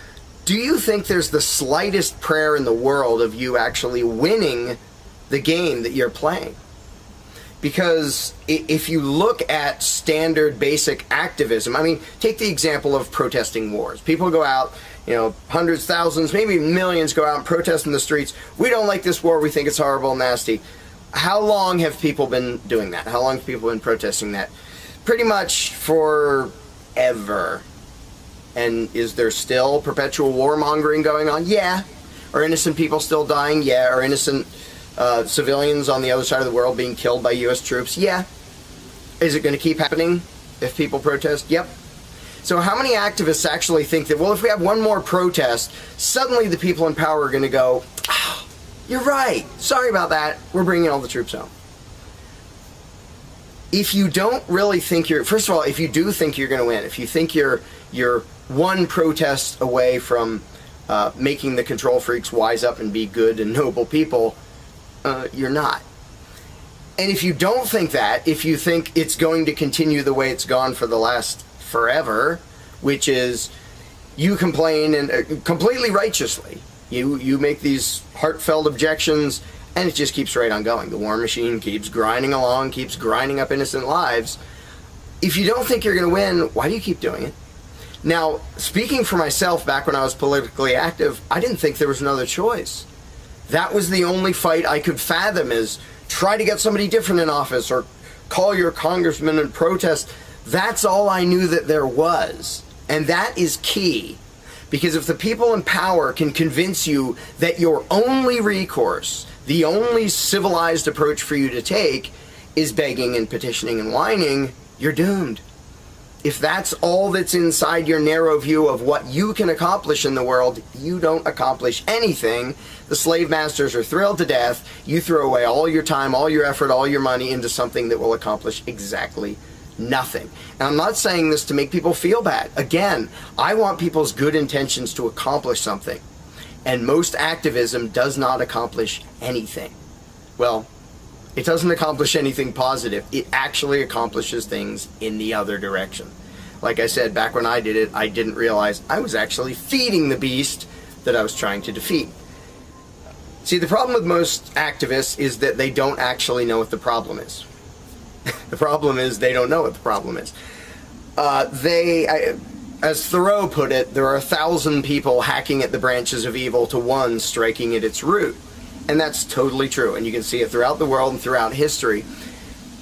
do you think there's the slightest prayer in the world of you actually winning the game that you're playing? Because if you look at standard basic activism, I mean, take the example of protesting wars. People go out, you know, hundreds, thousands, maybe millions go out and protest in the streets. We don't like this war. We think it's horrible and nasty. How long have people been doing that? How long have people been protesting that? Pretty much forever. And is there still perpetual warmongering going on? Yeah. Are innocent people still dying? Yeah. Are innocent civilians on the other side of the world being killed by U.S. troops? Yeah. Is it going to keep happening if people protest? Yep. So how many activists actually think that, well, if we have one more protest, suddenly the people in power are going to go, oh, you're right, sorry about that, we're bringing all the troops home. If you don't really think you're, first of all, if you do think you're going to win, if you think you're one protest away from making the control freaks wise up and be good and noble people, you're not. And if you don't think that, if you think it's going to continue the way it's gone for the last forever, which is you complain and completely righteously, you make these heartfelt objections, and it just keeps right on going. The war machine keeps grinding along, keeps grinding up innocent lives. If you don't think you're going to win, why do you keep doing it? Now, speaking for myself, back when I was politically active, I didn't think there was another choice. That was the only fight I could fathom, is try to get somebody different in office or call your congressman and protest. That's all I knew that there was. And that is key. Because if the people in power can convince you that your only recourse, the only civilized approach for you to take, is begging and petitioning and whining, you're doomed. If that's all that's inside your narrow view of what you can accomplish in the world, you don't accomplish anything. The slave masters are thrilled to death. You throw away all your time, all your effort, all your money into something that will accomplish exactly nothing. And I'm not saying this to make people feel bad. Again, I want people's good intentions to accomplish something. And most activism does not accomplish anything. Well, it doesn't accomplish anything positive. It actually accomplishes things in the other direction. Like I said, back when I did it, I didn't realize I was actually feeding the beast that I was trying to defeat. See, the problem with most activists is that they don't actually know what the problem is. The problem is they don't know what the problem is. As Thoreau put it, there are 1,000 people hacking at the branches of evil to one striking at its root. And that's totally true, and you can see it throughout the world and throughout history.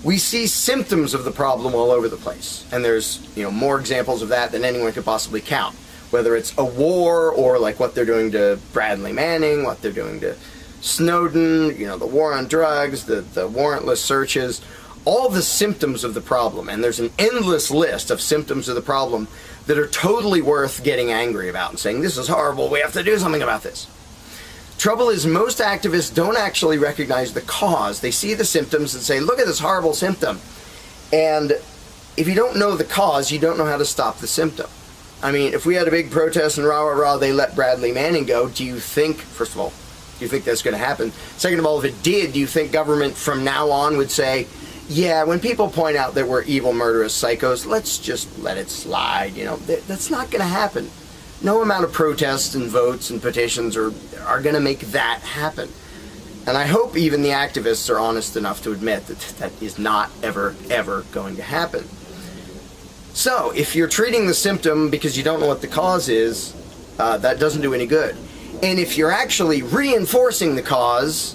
We see symptoms of the problem all over the place, and there's more examples of that than anyone could possibly count. Whether it's a war, or like what they're doing to Bradley Manning, what they're doing to Snowden, the war on drugs, the warrantless searches, all the symptoms of the problem, and there's an endless list of symptoms of the problem that are totally worth getting angry about and saying, this is horrible, we have to do something about this. Trouble is, most activists don't actually recognize the cause. They see the symptoms and say, look at this horrible symptom. And if you don't know the cause, you don't know how to stop the symptom. I mean, if we had a big protest and rah, rah, rah, they let Bradley Manning go, do you think, first of all, do you think that's going to happen? Second of all, if it did, do you think government from now on would say, yeah, when people point out that we're evil, murderous psychos, let's just let it slide, That's not going to happen. No amount of protests and votes and petitions are going to make that happen. And I hope even the activists are honest enough to admit that that is not ever, ever going to happen. So, if you're treating the symptom because you don't know what the cause is, that doesn't do any good. And if you're actually reinforcing the cause,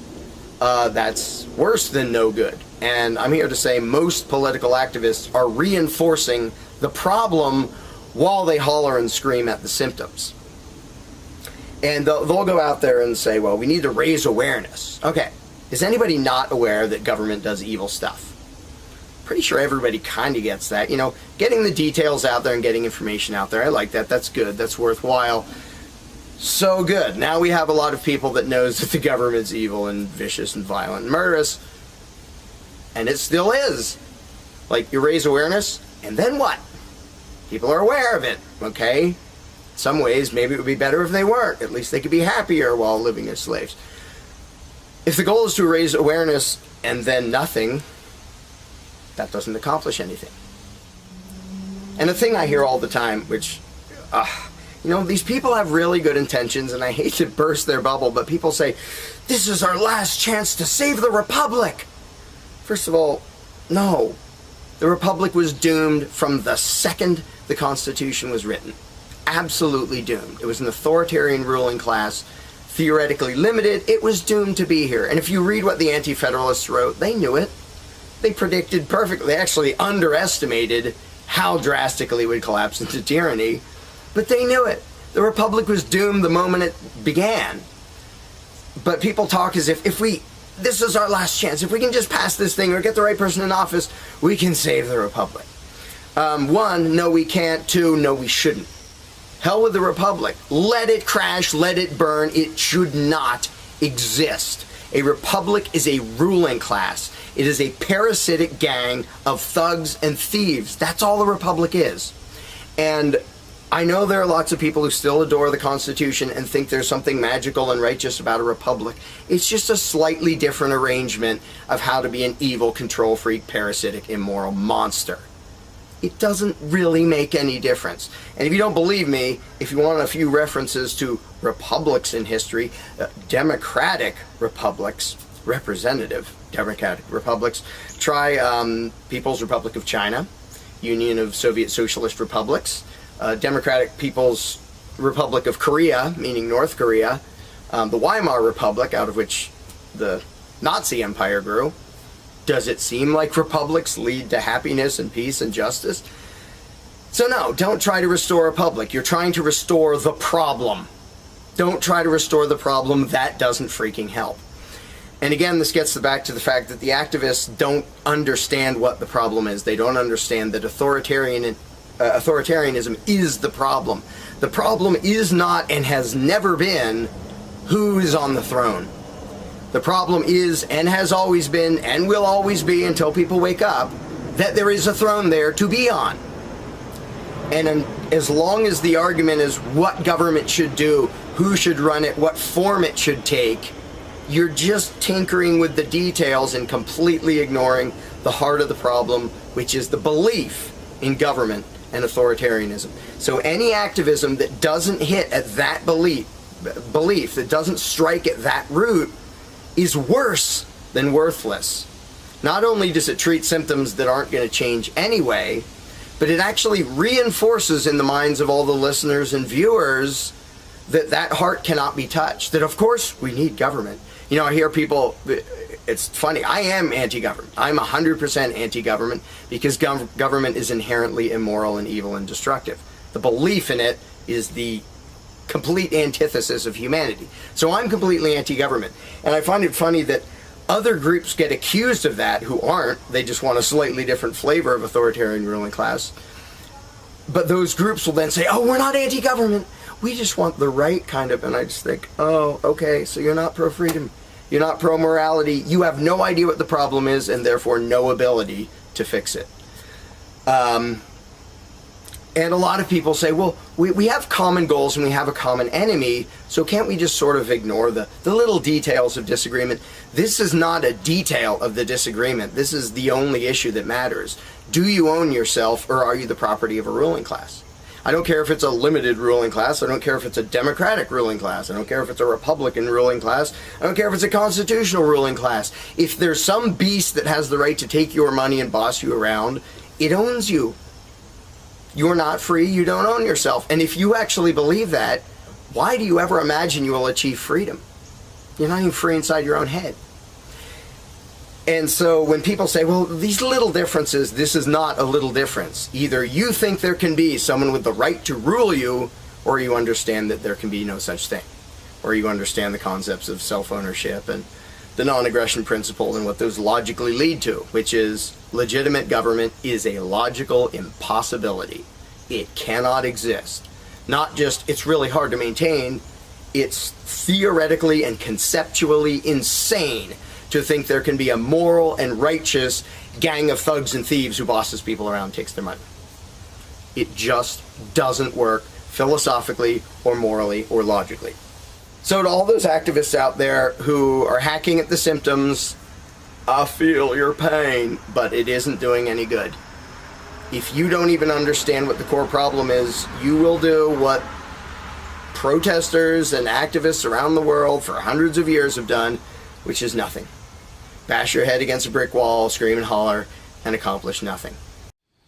that's worse than no good. And I'm here to say most political activists are reinforcing the problem while they holler and scream at the symptoms. And they'll go out there and say, well, we need to raise awareness. Okay, is anybody not aware that government does evil stuff? Pretty sure everybody kind of gets that. Getting the details out there and getting information out there, I like that. That's good. That's worthwhile. So good. Now we have a lot of people that knows that the government's evil and vicious and violent and murderous. And it still is. Like, you raise awareness, and then what? People are aware of it, okay? In some ways, maybe it would be better if they weren't. At least they could be happier while living as slaves. If the goal is to raise awareness and then nothing, that doesn't accomplish anything. And the thing I hear all the time, which, these people have really good intentions, and I hate to burst their bubble, but people say, this is our last chance to save the Republic. First of all, no. The Republic was doomed from the second the Constitution was written. Absolutely doomed. It was an authoritarian ruling class, theoretically limited. It was doomed to be here. And if you read what the Anti-Federalists wrote, they knew it. They predicted perfectly. They actually underestimated how drastically it would collapse into tyranny. But they knew it. The Republic was doomed the moment it began. But people talk as if this is our last chance. If we can just pass this thing or get the right person in office, we can save the Republic. One, no we can't. Two, no we shouldn't. Hell with the Republic. Let it crash, let it burn. It should not exist. A republic is a ruling class. It is a parasitic gang of thugs and thieves. That's all a republic is. And I know there are lots of people who still adore the Constitution and think there's something magical and righteous about a republic. It's just a slightly different arrangement of how to be an evil, control freak, parasitic, immoral monster. It doesn't really make any difference. And if you don't believe me, if you want a few references to republics in history, democratic republics, representative democratic republics, try People's Republic of China, Union of Soviet Socialist Republics, Democratic People's Republic of Korea, meaning North Korea, the Weimar Republic, out of which the Nazi Empire grew. Does it seem like republics lead to happiness and peace and justice? So no, don't try to restore a republic. You're trying to restore the problem. Don't try to restore the problem. That doesn't freaking help. And again, this gets back to the fact that the activists don't understand what the problem is. They don't understand that authoritarianism is the problem. The problem is not and has never been who is on the throne. The problem is and has always been and will always be until people wake up that there is a throne there to be on. And as long as the argument is what government should do, who should run it, what form it should take, you're just tinkering with the details and completely ignoring the heart of the problem, which is the belief in government and authoritarianism. So any activism that doesn't hit at that belief, that doesn't strike at that root, is worse than worthless. Not only does it treat symptoms that aren't going to change anyway, but it actually reinforces in the minds of all the listeners and viewers that that heart cannot be touched. That of course we need government. You know, I hear people, it's funny, I am anti-government. I'm 100% anti-government because government is inherently immoral and evil and destructive. The belief in it is the complete antithesis of humanity. So I'm completely anti-government. And I find it funny that other groups get accused of that who aren't. They just want a slightly different flavor of authoritarian ruling class. But those groups will then say, oh, we're not anti-government. We just want the right kind of, and I just think, oh, okay, so you're not pro-freedom. You're not pro-morality. You have no idea what the problem is and therefore no ability to fix it. And a lot of people say, well, we have common goals and we have a common enemy, so can't we just sort of ignore the little details of disagreement? This is not a detail of the disagreement. This is the only issue that matters. Do you own yourself or are you the property of a ruling class? I don't care if it's a limited ruling class. I don't care if it's a democratic ruling class. I don't care if it's a Republican ruling class. I don't care if it's a constitutional ruling class. If there's some beast that has the right to take your money and boss you around, it owns you. You're not free, you don't own yourself. And if you actually believe that, why do you ever imagine you will achieve freedom? You're not even free inside your own head. And so when people say, well, these little differences, this is not a little difference. Either you think there can be someone with the right to rule you, or you understand that there can be no such thing. Or you understand the concepts of self-ownership and the non-aggression principle and what those logically lead to, which is legitimate government is a logical impossibility. It cannot exist. Not just it's really hard to maintain, it's theoretically and conceptually insane to think there can be a moral and righteous gang of thugs and thieves who bosses people around and takes their money. It just doesn't work philosophically or morally or logically. So to all those activists out there who are hacking at the symptoms, I feel your pain, but it isn't doing any good. If you don't even understand what the core problem is, you will do what protesters and activists around the world for hundreds of years have done, which is nothing. Bash your head against a brick wall, scream and holler, and accomplish nothing.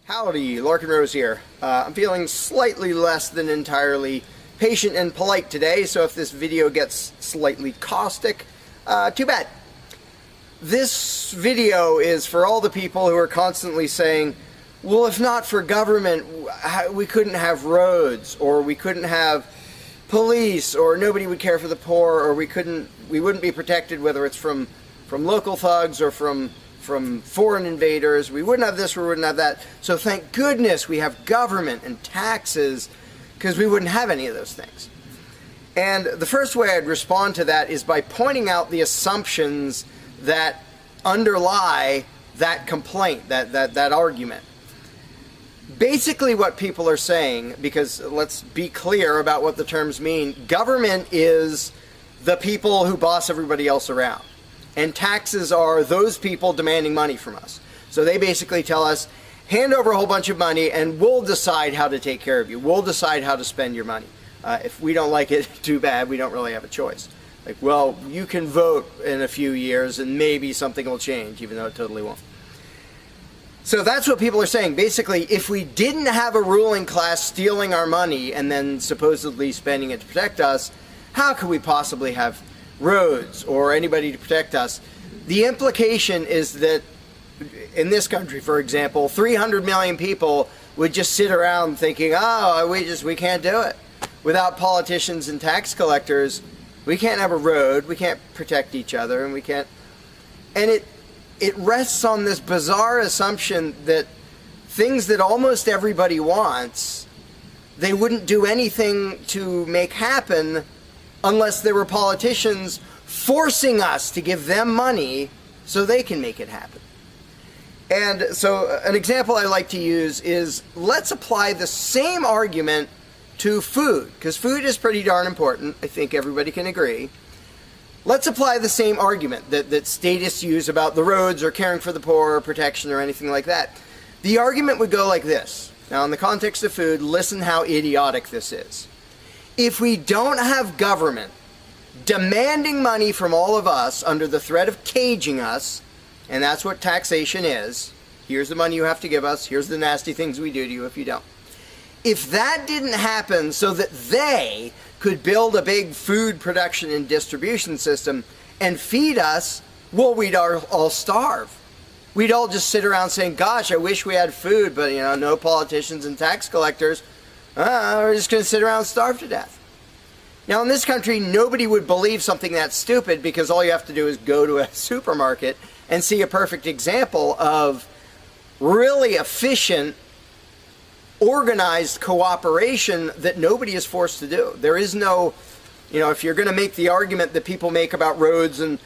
Howdy, Larkin Rose here. I'm feeling slightly less than entirely patient and polite today, so if this video gets slightly caustic, too bad. This video is for all the people who are constantly saying, well, if not for government, we couldn't have roads, or we couldn't have police, or nobody would care for the poor, or we wouldn't be protected, whether it's from local thugs or from foreign invaders. We wouldn't have this, we wouldn't have that. So thank goodness we have government and taxes, because we wouldn't have any of those things. And the first way I'd respond to that is by pointing out the assumptions that underlie that complaint, that argument. Basically what people are saying, because let's be clear about what the terms mean, government is the people who boss everybody else around. And taxes are those people demanding money from us. So they basically tell us, hand over a whole bunch of money and we'll decide how to take care of you. We'll decide how to spend your money. If we don't like it, too bad, we don't really have a choice. Like, well, you can vote in a few years and maybe something will change, even though it totally won't. So that's what people are saying. Basically, if we didn't have a ruling class stealing our money and then supposedly spending it to protect us, how could we possibly have roads or anybody to protect us? The implication is that in this country, for example, 300 million people would just sit around thinking, oh, we can't do it. Without politicians and tax collectors, we can't have a road, we can't protect each other, and we can't... And it rests on this bizarre assumption that things that almost everybody wants, they wouldn't do anything to make happen unless there were politicians forcing us to give them money so they can make it happen. And so an example I like to use is, let's apply the same argument to food, because food is pretty darn important. I think everybody can agree. Let's apply the same argument that statists use about the roads or caring for the poor or protection or anything like that. The argument would go like this. Now, in the context of food, listen how idiotic this is. If we don't have government demanding money from all of us under the threat of caging us, and that's what taxation is, here's the money you have to give us, here's the nasty things we do to you if you don't. If that didn't happen so that they could build a big food production and distribution system and feed us, well, we'd all starve. We'd all just sit around saying, gosh, I wish we had food, but no politicians and tax collectors. We're just going to sit around and starve to death. Now, in this country, nobody would believe something that stupid, because all you have to do is go to a supermarket and see a perfect example of really efficient, organized cooperation that nobody is forced to do. There is no, if you're going to make the argument that people make about roads and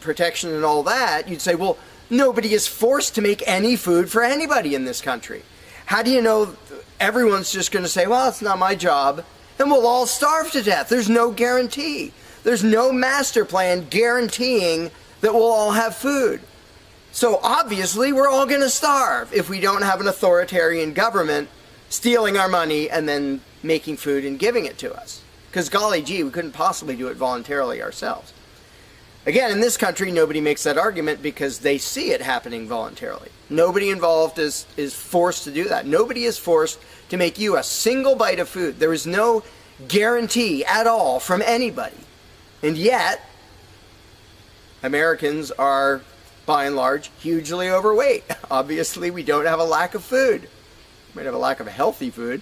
protection and all that, you'd say, well, nobody is forced to make any food for anybody in this country. How do you know everyone's just going to say, well, it's not my job, and we'll all starve to death? There's no guarantee. There's no master plan guaranteeing that we'll all have food. So obviously we're all going to starve if we don't have an authoritarian government stealing our money and then making food and giving it to us. Because golly gee, we couldn't possibly do it voluntarily ourselves. Again, in this country, nobody makes that argument because they see it happening voluntarily. Nobody involved is forced to do that. Nobody is forced to make you a single bite of food. There is no guarantee at all from anybody. And yet, Americans are, by and large, hugely overweight. Obviously, we don't have a lack of food. We might have a lack of healthy food.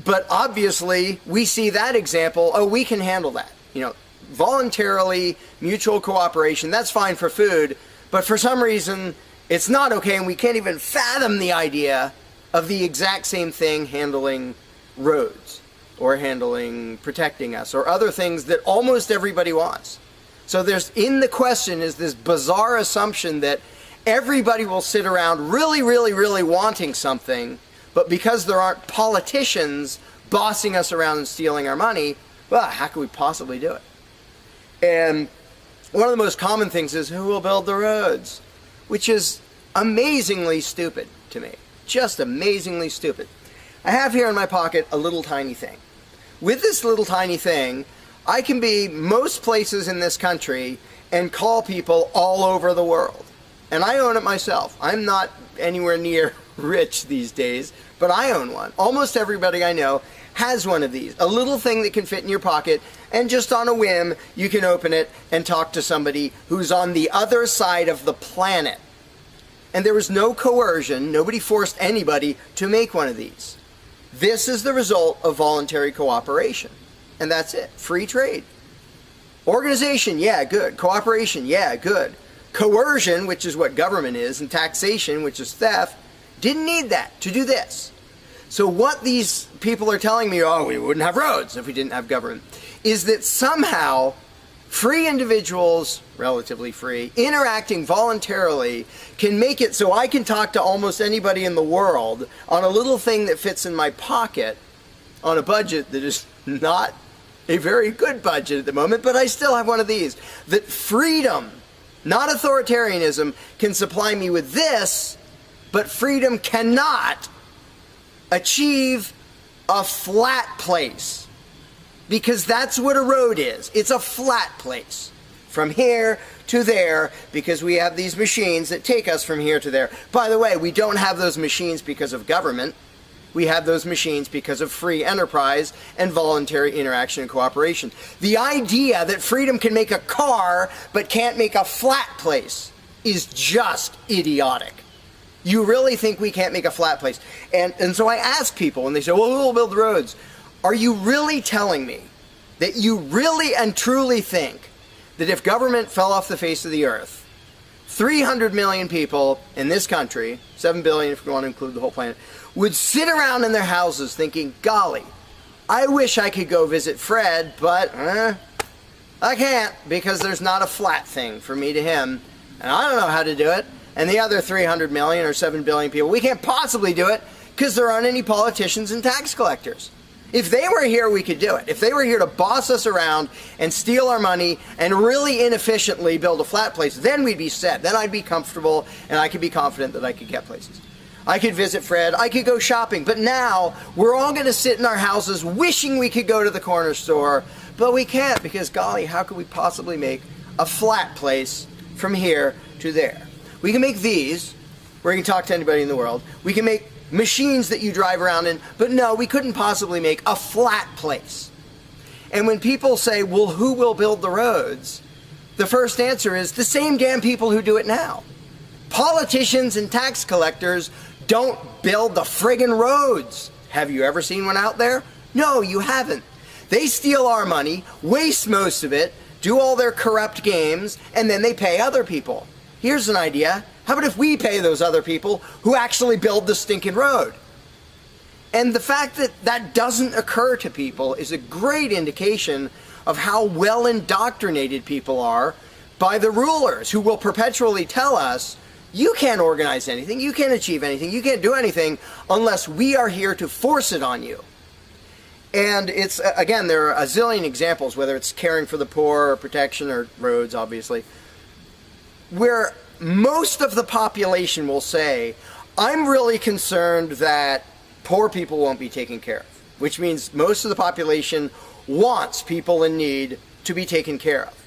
But obviously, we see that example. Oh, we can handle that. Voluntarily, mutual cooperation, that's fine for food. But for some reason, it's not okay, and we can't even fathom the idea of the exact same thing handling roads or handling protecting us or other things that almost everybody wants. So in the question is this bizarre assumption that everybody will sit around really, really, really wanting something, but because there aren't politicians bossing us around and stealing our money, well, how could we possibly do it? And one of the most common things is, who will build the roads? Which is amazingly stupid to me. Just amazingly stupid. I have here in my pocket a little tiny thing. With this little tiny thing, I can be most places in this country and call people all over the world. And I own it myself. I'm not anywhere near rich these days, but I own one. Almost everybody I know has one of these. A little thing that can fit in your pocket, and just on a whim, you can open it and talk to somebody who's on the other side of the planet. And there was no coercion. Nobody forced anybody to make one of these. This is the result of voluntary cooperation. And that's it. Free trade. Organization, yeah, good. Cooperation, yeah, good. Coercion, which is what government is, and taxation, which is theft, didn't need that to do this. So what these people are telling me, oh, we wouldn't have roads if we didn't have government, is that somehow free individuals, relatively free, interacting voluntarily can make it so I can talk to almost anybody in the world on a little thing that fits in my pocket on a budget that is not a very good budget at the moment, but I still have one of these. That freedom, not authoritarianism, can supply me with this, but freedom cannot achieve a flat place. Because that's what a road is. It's a flat place. From here to there because we have these machines that take us from here to there. By the way, we don't have those machines because of government. We have those machines because of free enterprise and voluntary interaction and cooperation. The idea that freedom can make a car but can't make a flat place is just idiotic. You really think we can't make a flat place? And so I ask people when they say, well, who will build the roads? Are you really telling me that you really and truly think that if government fell off the face of the earth, 300 million people in this country, 7 billion if you want to include the whole planet, would sit around in their houses thinking, golly, I wish I could go visit Fred, but I can't because there's not a flat thing for me to him, and I don't know how to do it. And the other 300 million or 7 billion people, we can't possibly do it because there aren't any politicians and tax collectors. If they were here, we could do it. If they were here to boss us around and steal our money and really inefficiently build a flat place, then we'd be set. Then I'd be comfortable and I could be confident that I could get places. I could visit Fred, I could go shopping, but now we're all going to sit in our houses wishing we could go to the corner store, but we can't because, golly, how could we possibly make a flat place from here to there? We can make these, where you can talk to anybody in the world. We can make machines that you drive around in, but no, we couldn't possibly make a flat place. And when people say, well, who will build the roads? The first answer is the same damn people who do it now. Politicians and tax collectors don't build the friggin' roads. Have you ever seen one out there? No, you haven't. They steal our money, waste most of it, do all their corrupt games, and then they pay other people. Here's an idea. How about if we pay those other people who actually build the stinking road? And the fact that that doesn't occur to people is a great indication of how well indoctrinated people are by the rulers who will perpetually tell us, you can't organize anything, you can't achieve anything, you can't do anything unless we are here to force it on you. And it's, again, there are a zillion examples, whether it's caring for the poor or protection or roads, obviously, where most of the population will say, I'm really concerned that poor people won't be taken care of, which means most of the population wants people in need to be taken care of.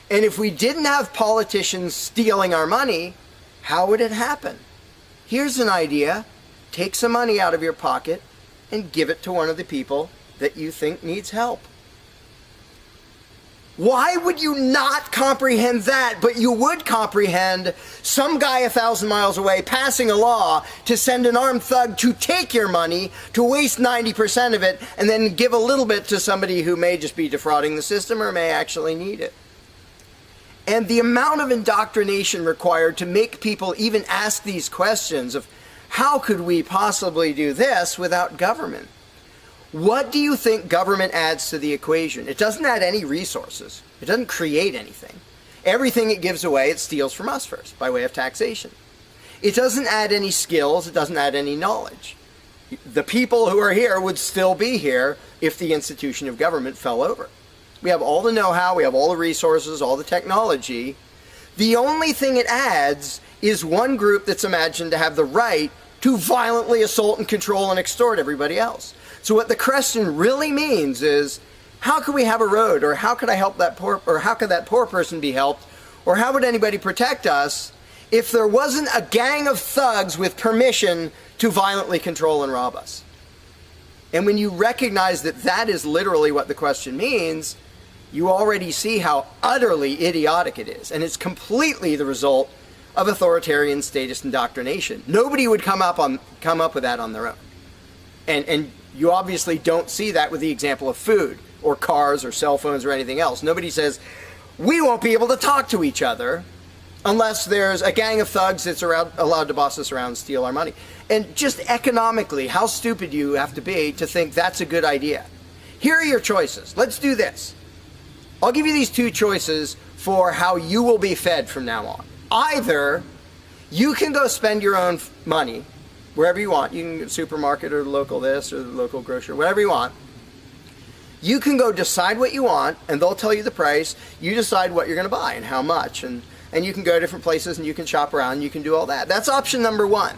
And if we didn't have politicians stealing our money, how would it happen? Here's an idea. Take some money out of your pocket and give it to one of the people that you think needs help. Why would you not comprehend that, but you would comprehend some guy 1,000 miles away passing a law to send an armed thug to take your money, to waste 90% of it, and then give a little bit to somebody who may just be defrauding the system or may actually need it? And the amount of indoctrination required to make people even ask these questions of how could we possibly do this without government? What do you think government adds to the equation? It doesn't add any resources. It doesn't create anything. Everything it gives away, it steals from us first, by way of taxation. It doesn't add any skills. It doesn't add any knowledge. The people who are here would still be here if the institution of government fell over. We have all the know-how, we have all the resources, all the technology. The only thing it adds is one group that's imagined to have the right to violently assault and control and extort everybody else. So what the question really means is, how could we have a road, or how could I help that poor, or how could that poor person be helped, or how would anybody protect us if there wasn't a gang of thugs with permission to violently control and rob us? And when you recognize that that is literally what the question means, you already see how utterly idiotic it is, and it's completely the result of authoritarian statist indoctrination. Nobody would come up with that on their own. And you obviously don't see that with the example of food or cars or cell phones or anything else. Nobody says, we won't be able to talk to each other unless there's a gang of thugs that's allowed to boss us around and steal our money. And just economically, how stupid you have to be to think that's a good idea. Here are your choices. Let's do this. I'll give you these two choices for how you will be fed from now on. Either you can go spend your own money wherever you want. You can go to the supermarket or the local this or the local grocery, whatever you want. You can go decide what you want, and they'll tell you the price. You decide what you're going to buy and how much. And you can go to different places and you can shop around and you can do all that. That's option number one.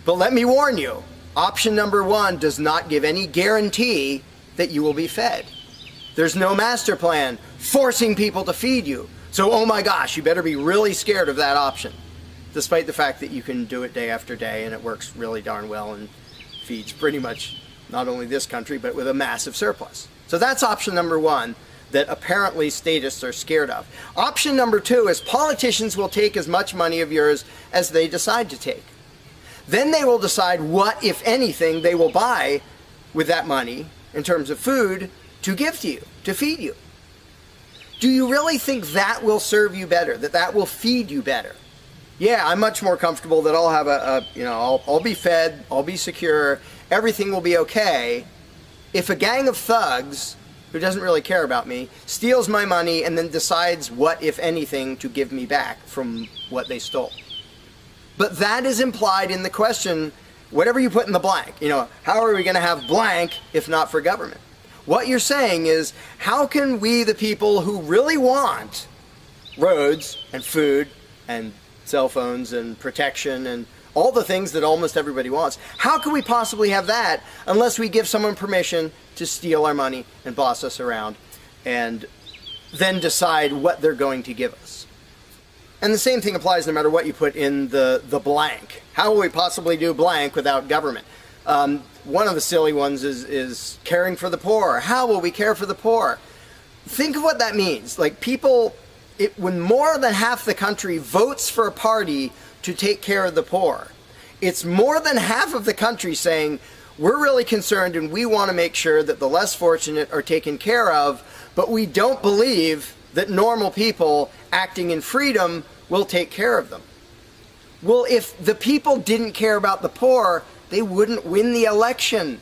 But let me warn you, option number one does not give any guarantee that you will be fed. There's no master plan forcing people to feed you. So, oh my gosh, you better be really scared of that option, despite the fact that you can do it day after day and it works really darn well and feeds pretty much not only this country, but with a massive surplus. So that's option number one that apparently statists are scared of. Option number two is politicians will take as much money of yours as they decide to take. Then they will decide what, if anything, they will buy with that money in terms of food to give to you, to feed you. Do you really think that will serve you better, that will feed you better? Yeah, I'm much more comfortable that I'll have I'll be fed, I'll be secure, everything will be okay. If a gang of thugs who doesn't really care about me steals my money and then decides what, if anything, to give me back from what they stole. But that is implied in the question, whatever you put in the blank, how are we going to have blank if not for government? What you're saying is, how can we, the people who really want roads and food and cell phones and protection and all the things that almost everybody wants, how can we possibly have that unless we give someone permission to steal our money and boss us around and then decide what they're going to give us? And the same thing applies no matter what you put in the blank. How will we possibly do blank without government? One of the silly ones is caring for the poor. How will we care for the poor? Think of what that means. Like when more than half the country votes for a party to take care of the poor, it's more than half of the country saying, we're really concerned and we want to make sure that the less fortunate are taken care of, but we don't believe that normal people acting in freedom will take care of them. Well, if the people didn't care about the poor, they wouldn't win the election.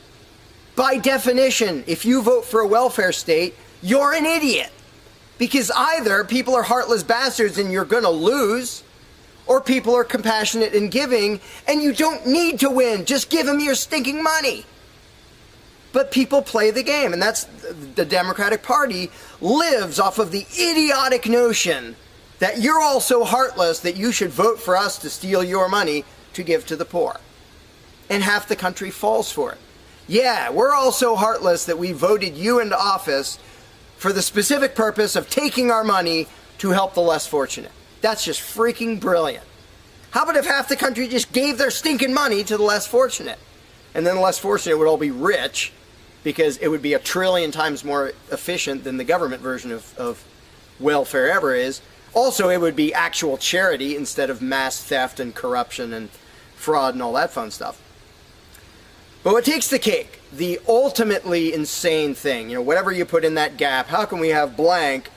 By definition, if you vote for a welfare state, you're an idiot. Because either people are heartless bastards and you're going to lose, or people are compassionate and giving and you don't need to win. Just give them your stinking money. But people play the game, and that's the Democratic Party lives off of the idiotic notion that you're all so heartless that you should vote for us to steal your money to give to the poor. And half the country falls for it. Yeah, we're all so heartless that we voted you into office for the specific purpose of taking our money to help the less fortunate. That's just freaking brilliant. How about if half the country just gave their stinking money to the less fortunate? And then the less fortunate would all be rich because it would be 1 trillion times more efficient than the government version of welfare ever is. Also, it would be actual charity instead of mass theft and corruption and fraud and all that fun stuff. But what takes the cake, the ultimately insane thing, whatever you put in that gap, how can we have blank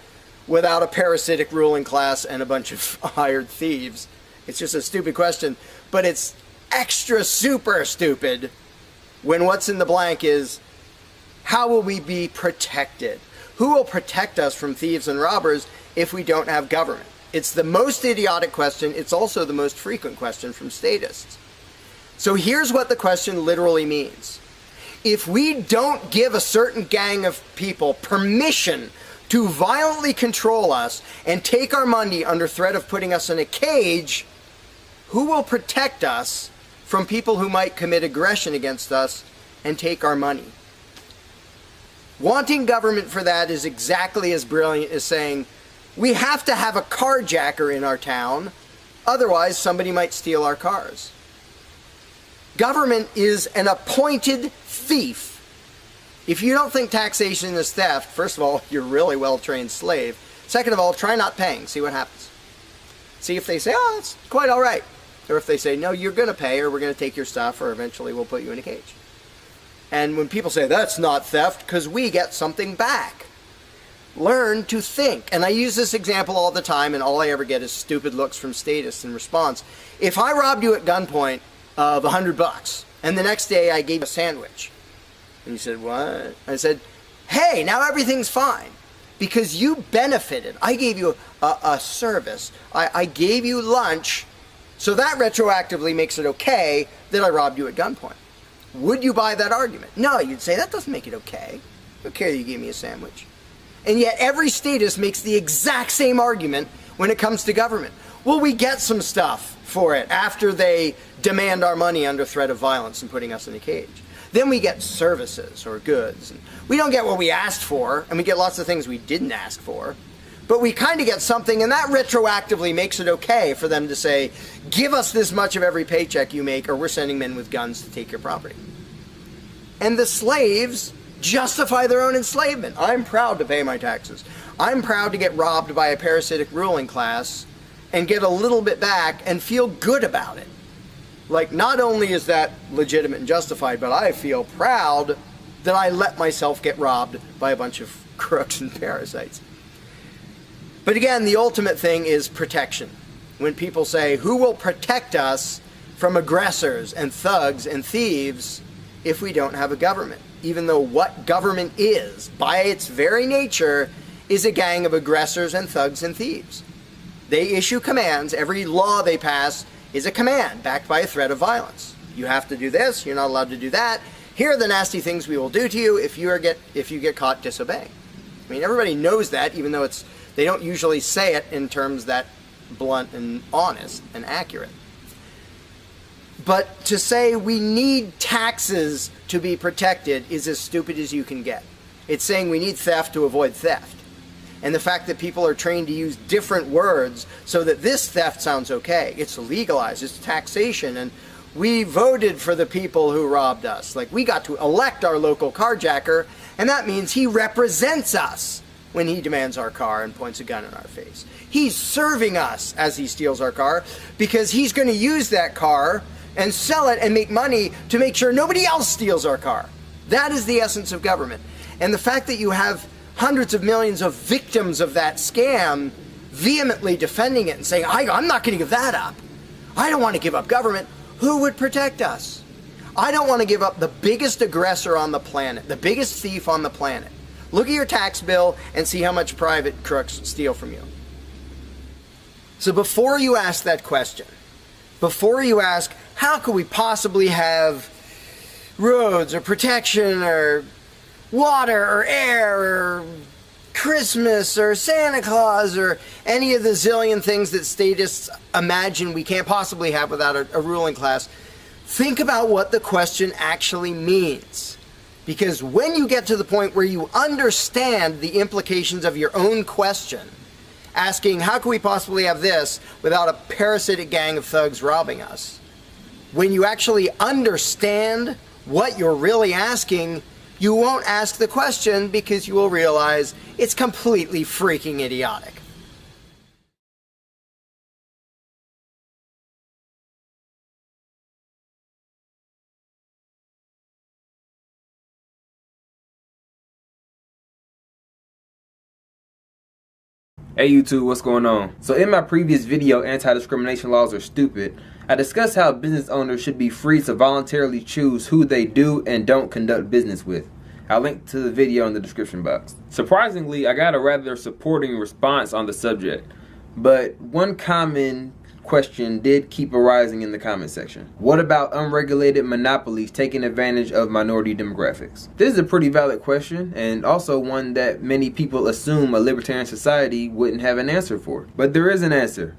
without a parasitic ruling class and a bunch of hired thieves? It's just a stupid question, but it's extra super stupid when what's in the blank is, how will we be protected? Who will protect us from thieves and robbers if we don't have government? It's the most idiotic question. It's also the most frequent question from statists. So here's what the question literally means. If we don't give a certain gang of people permission to violently control us and take our money under threat of putting us in a cage, who will protect us from people who might commit aggression against us and take our money? Wanting government for that is exactly as brilliant as saying, we have to have a carjacker in our town, otherwise somebody might steal our cars. Government is an appointed thief. If you don't think taxation is theft, first of all, you're a really well-trained slave. Second of all, try not paying. See what happens. See if they say, oh, it's quite all right. Or if they say, no, you're going to pay, or we're going to take your stuff, or eventually we'll put you in a cage. And when people say, that's not theft, because we get something back. Learn to think. And I use this example all the time, and all I ever get is stupid looks from statists in response. If I robbed you at gunpoint of $100, and the next day I gave you a sandwich, and you said, what? I said, hey, now everything's fine, because you benefited. I gave you a service. I gave you lunch, so that retroactively makes it okay that I robbed you at gunpoint. Would you buy that argument? No, you'd say, that doesn't make it okay. I don't care that you gave me a sandwich. And yet every statist makes the exact same argument when it comes to government. Well, we get some stuff for it after they demand our money under threat of violence and putting us in a cage. Then we get services or goods. And we don't get what we asked for, and we get lots of things we didn't ask for. But we kind of get something, and that retroactively makes it okay for them to say, give us this much of every paycheck you make, or we're sending men with guns to take your property. And the slaves justify their own enslavement. I'm proud to pay my taxes. I'm proud to get robbed by a parasitic ruling class and get a little bit back and feel good about it. Like, not only is that legitimate and justified, but I feel proud that I let myself get robbed by a bunch of crooks and parasites. But again, the ultimate thing is protection. When people say, who will protect us from aggressors and thugs and thieves if we don't have a government? Even though what government is, by its very nature, is a gang of aggressors and thugs and thieves. They issue commands. Every law they pass is a command backed by a threat of violence. You have to do this, you're not allowed to do that. Here are the nasty things we will do to you if you get caught disobeying. I mean, everybody knows that, even though they don't usually say it in terms that blunt and honest and accurate. But to say we need taxes to be protected is as stupid as you can get. It's saying we need theft to avoid theft. And the fact that people are trained to use different words so that this theft sounds okay. It's legalized, it's taxation, and we voted for the people who robbed us. Like, we got to elect our local carjacker, and that means he represents us when he demands our car and points a gun in our face. He's serving us as he steals our car because he's going to use that car and sell it and make money to make sure nobody else steals our car. That is the essence of government. And the fact that you have hundreds of millions of victims of that scam vehemently defending it and saying, I'm not going to give that up. I don't want to give up government. Who would protect us? I don't want to give up the biggest aggressor on the planet, the biggest thief on the planet. Look at your tax bill and see how much private crooks steal from you. So before you ask that question, before you ask, how could we possibly have roads or protection or water or air or Christmas or Santa Claus or any of the zillion things that statists imagine we can't possibly have without a ruling class, think about what the question actually means. Because when you get to the point where you understand the implications of your own question, asking, how can we possibly have this without a parasitic gang of thugs robbing us? When you actually understand what you're really asking, you won't ask the question because you will realize it's completely freaking idiotic. Hey YouTube, what's going on? So in my previous video, Anti-Discrimination Laws Are Stupid, I discussed how business owners should be free to voluntarily choose who they do and don't conduct business with. I'll link to the video in the description box. Surprisingly, I got a rather supporting response on the subject, but one common question did keep arising in the comment section. What about unregulated monopolies taking advantage of minority demographics? This is a pretty valid question, and also one that many people assume a libertarian society wouldn't have an answer for. But there is an answer.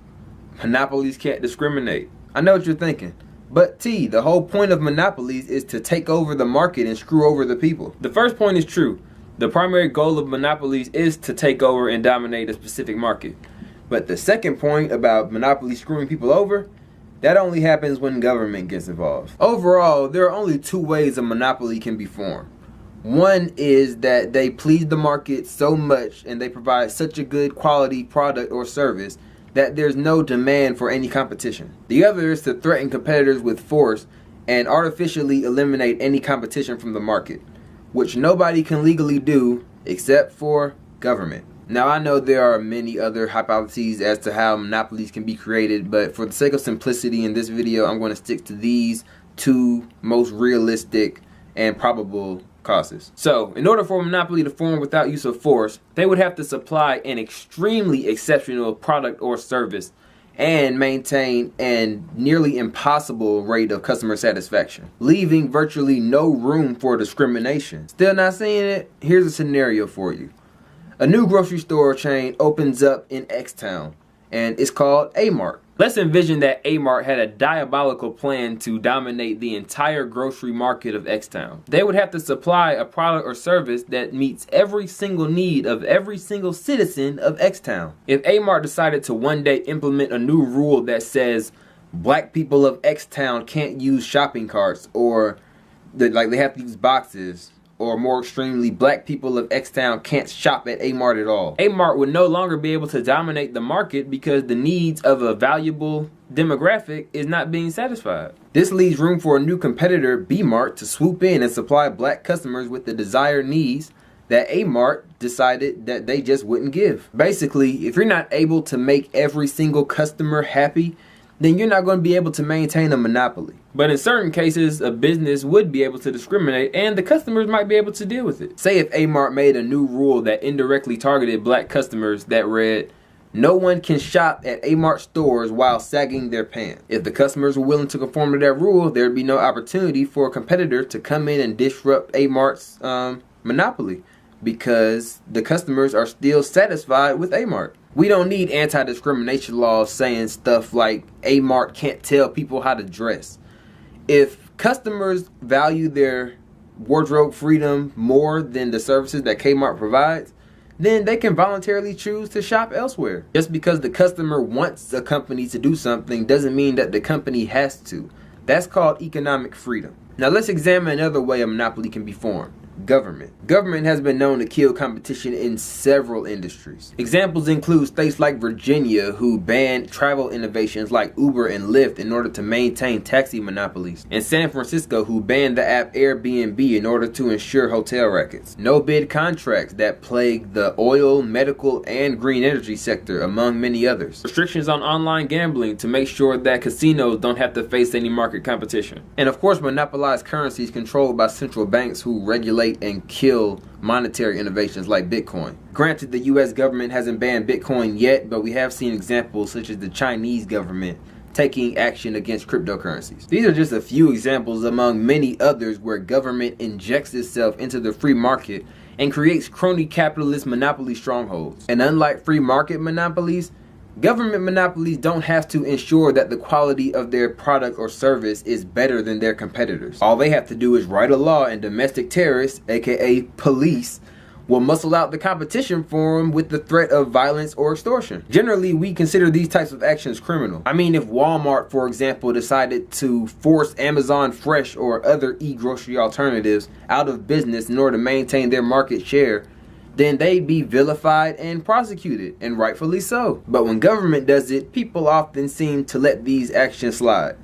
Monopolies can't discriminate. I know what you're thinking. But T, the whole point of monopolies is to take over the market and screw over the people. The first point is true. The primary goal of monopolies is to take over and dominate a specific market. But the second point about monopolies screwing people over, that only happens when government gets involved. Overall, there are only two ways a monopoly can be formed. One is that they please the market so much and they provide such a good quality product or service that there's no demand for any competition. The other is to threaten competitors with force and artificially eliminate any competition from the market, which nobody can legally do except for government. Now I know there are many other hypotheses as to how monopolies can be created, but for the sake of simplicity in this video, I'm going to stick to these two most realistic and probable causes. So, in order for a monopoly to form without use of force, they would have to supply an extremely exceptional product or service and maintain a nearly impossible rate of customer satisfaction, leaving virtually no room for discrimination. Still not seeing it? Here's a scenario for you. A new grocery store chain opens up in X town, and it's called A-Mart. Let's envision that A-Mart had a diabolical plan to dominate the entire grocery market of X-Town. They would have to supply a product or service that meets every single need of every single citizen of X-Town. If A-Mart decided to one day implement a new rule that says black people of X-Town can't use shopping carts, or they have to use boxes, or more extremely, black people of X-Town can't shop at A-Mart at all, A-Mart would no longer be able to dominate the market because the needs of a valuable demographic is not being satisfied. This leaves room for a new competitor, B-Mart, to swoop in and supply black customers with the desired needs that A-Mart decided that they just wouldn't give. Basically, if you're not able to make every single customer happy, then you're not going to be able to maintain a monopoly. But in certain cases, a business would be able to discriminate and the customers might be able to deal with it. Say if A-Mart made a new rule that indirectly targeted black customers that read, no one can shop at A-Mart stores while sagging their pants. If the customers were willing to conform to that rule, there'd be no opportunity for a competitor to come in and disrupt A-Mart's monopoly, because the customers are still satisfied with A-Mart. We don't need anti-discrimination laws saying stuff like A-Mart can't tell people how to dress. If customers value their wardrobe freedom more than the services that Kmart provides, then they can voluntarily choose to shop elsewhere. Just because the customer wants a company to do something doesn't mean that the company has to. That's called economic freedom. Now let's examine another way a monopoly can be formed. Government. Government has been known to kill competition in several industries. Examples include states like Virginia, who banned travel innovations like Uber and Lyft in order to maintain taxi monopolies, and San Francisco, who banned the app Airbnb in order to ensure hotel rackets. No-bid contracts that plague the oil, medical, and green energy sector, among many others. Restrictions on online gambling to make sure that casinos don't have to face any market competition. And of course, monopolized currencies controlled by central banks who regulate and kill monetary innovations like Bitcoin. Granted, the US government hasn't banned Bitcoin yet, but we have seen examples such as the Chinese government taking action against cryptocurrencies. These are just a few examples among many others where government injects itself into the free market and creates crony capitalist monopoly strongholds. And unlike free market monopolies, government monopolies don't have to ensure that the quality of their product or service is better than their competitors. All they have to do is write a law, and domestic terrorists, aka police, will muscle out the competition for them with the threat of violence or extortion. Generally, we consider these types of actions criminal. I mean, if Walmart, for example, decided to force Amazon Fresh or other e-grocery alternatives out of business in order to maintain their market share, then they'd be vilified and prosecuted, and rightfully so. But when government does it, people often seem to let these actions slide.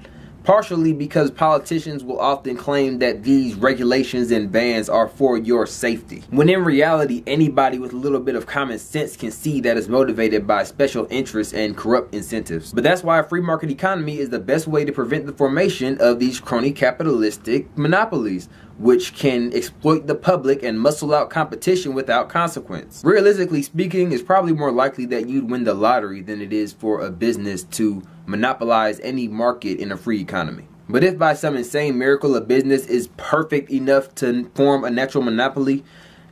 Partially because politicians will often claim that these regulations and bans are for your safety, when in reality, anybody with a little bit of common sense can see that it's motivated by special interests and corrupt incentives. But that's why a free market economy is the best way to prevent the formation of these crony capitalistic monopolies, which can exploit the public and muscle out competition without consequence. Realistically speaking, it's probably more likely that you'd win the lottery than it is for a business to monopolize any market in a free economy. But if by some insane miracle a business is perfect enough to form a natural monopoly,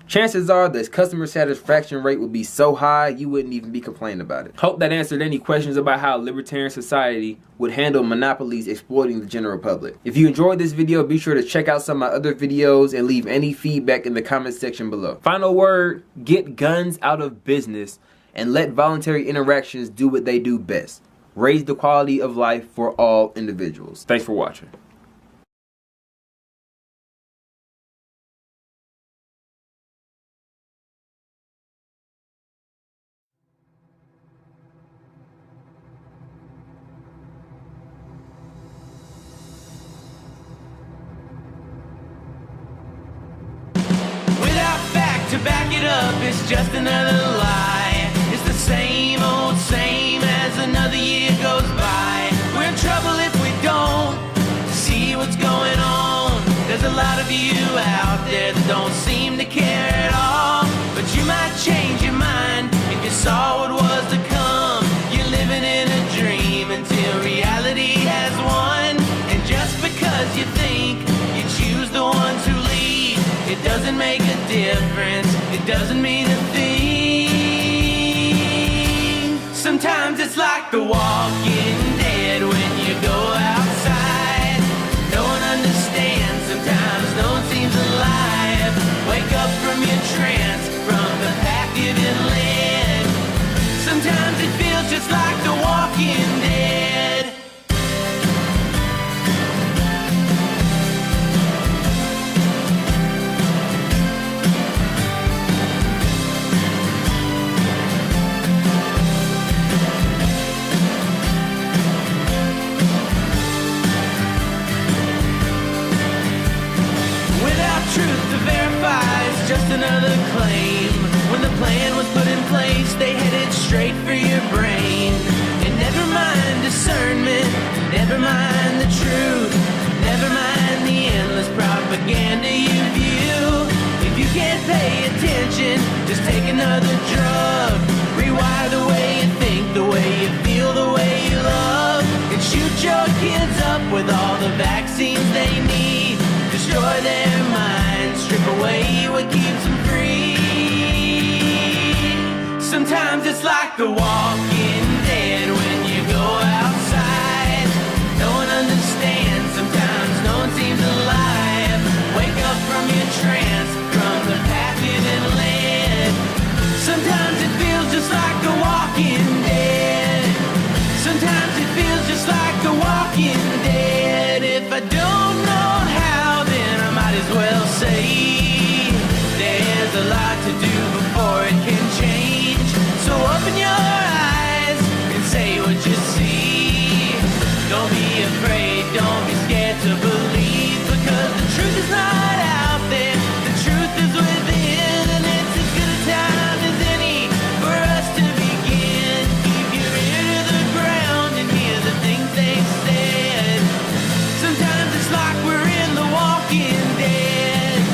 chances are the customer satisfaction rate would be so high you wouldn't even be complaining about it. Hope that answered any questions about how a libertarian society would handle monopolies exploiting the general public. If you enjoyed this video, be sure to check out some of my other videos and leave any feedback in the comment section below. Final word, get guns out of business and let voluntary interactions do what they do best. Raise the quality of life for all individuals. Thanks for watching. To back it up, it's just another lie. It's the same old same as another year goes by. We're in trouble if we don't see what's going on. There's a lot of you out there that don't seem to care at all. But you might change your mind if you saw what was to come. You're living in a dream until reality has won. And just because you think you choose the ones who lead, it doesn't make a difference, it doesn't mean a thing. Sometimes it's like the walking dead when you go outside. No one understands, sometimes no one seems alive. Wake up from your trance, from the path you've been led. Sometimes it feels just like the walking dead. Truth to verify is just another claim. When the plan was put in place, they headed straight for your brain. And never mind discernment, never mind the truth, never mind the endless propaganda you view. If you can't pay attention, just take another drug. Rewire the way you think, the way you feel, the way you love. And shoot your kids up with all the vaccines they need. Destroy their minds, strip away what keeps them free. Sometimes it's like the walking dead when you go outside. No one understands, sometimes no one seems alive. Wake up from your trance, from the path you've been led. Sometimes it feels just like the walking dead. Sometimes it feels just like the walking dead. If I don't know how, then I might as well say there's a lot to do before it can change. So open your eyes and say what you see. Don't be afraid, don't be scared to believe, because the truth is not out there, the truth is within. And it's as good a time as any for us to begin. Keep your ear to the ground and hear the things they've said. Sometimes it's like we're in the walking dead.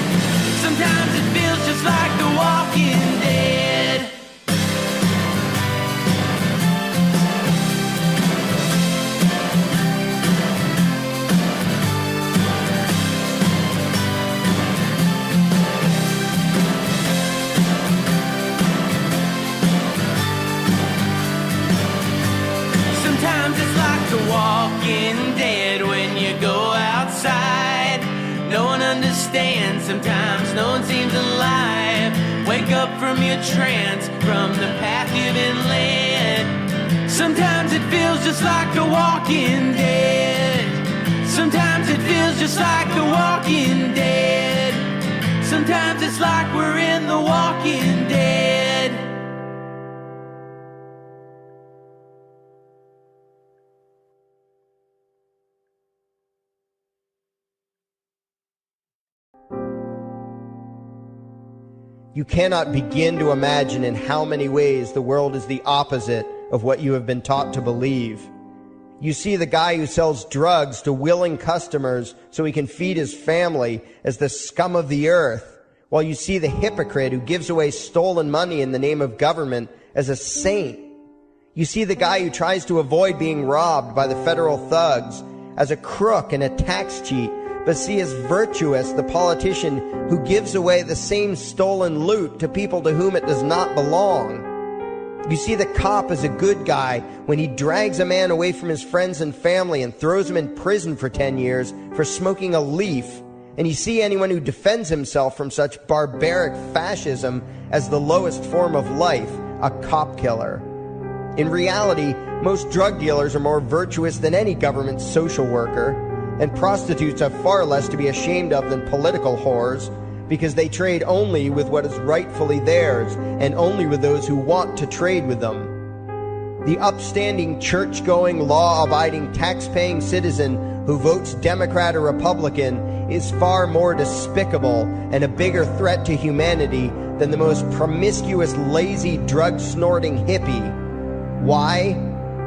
Sometimes it feels just like the walking dead. Sometimes it's like the walking dead when you go outside. No one understands, sometimes no one seems alive. Wake up from your trance, from the path you've been led. Sometimes it feels just like the walking dead. Sometimes it feels just like the walking dead. Sometimes it's like we're in the walking dead. You cannot begin to imagine in how many ways the world is the opposite of what you have been taught to believe. You see the guy who sells drugs to willing customers so he can feed his family as the scum of the earth, while you see the hypocrite who gives away stolen money in the name of government as a saint. You see the guy who tries to avoid being robbed by the federal thugs as a crook and a tax cheat, but see as virtuous the politician who gives away the same stolen loot to people to whom it does not belong. You see the cop as a good guy when he drags a man away from his friends and family and throws him in prison for 10 years for smoking a leaf. And you see anyone who defends himself from such barbaric fascism as the lowest form of life, a cop killer. In reality, most drug dealers are more virtuous than any government social worker, and prostitutes have far less to be ashamed of than political whores, because they trade only with what is rightfully theirs, and only with those who want to trade with them. The upstanding, church-going, law-abiding, tax-paying citizen who votes Democrat or Republican is far more despicable and a bigger threat to humanity than the most promiscuous, lazy, drug-snorting hippie. Why?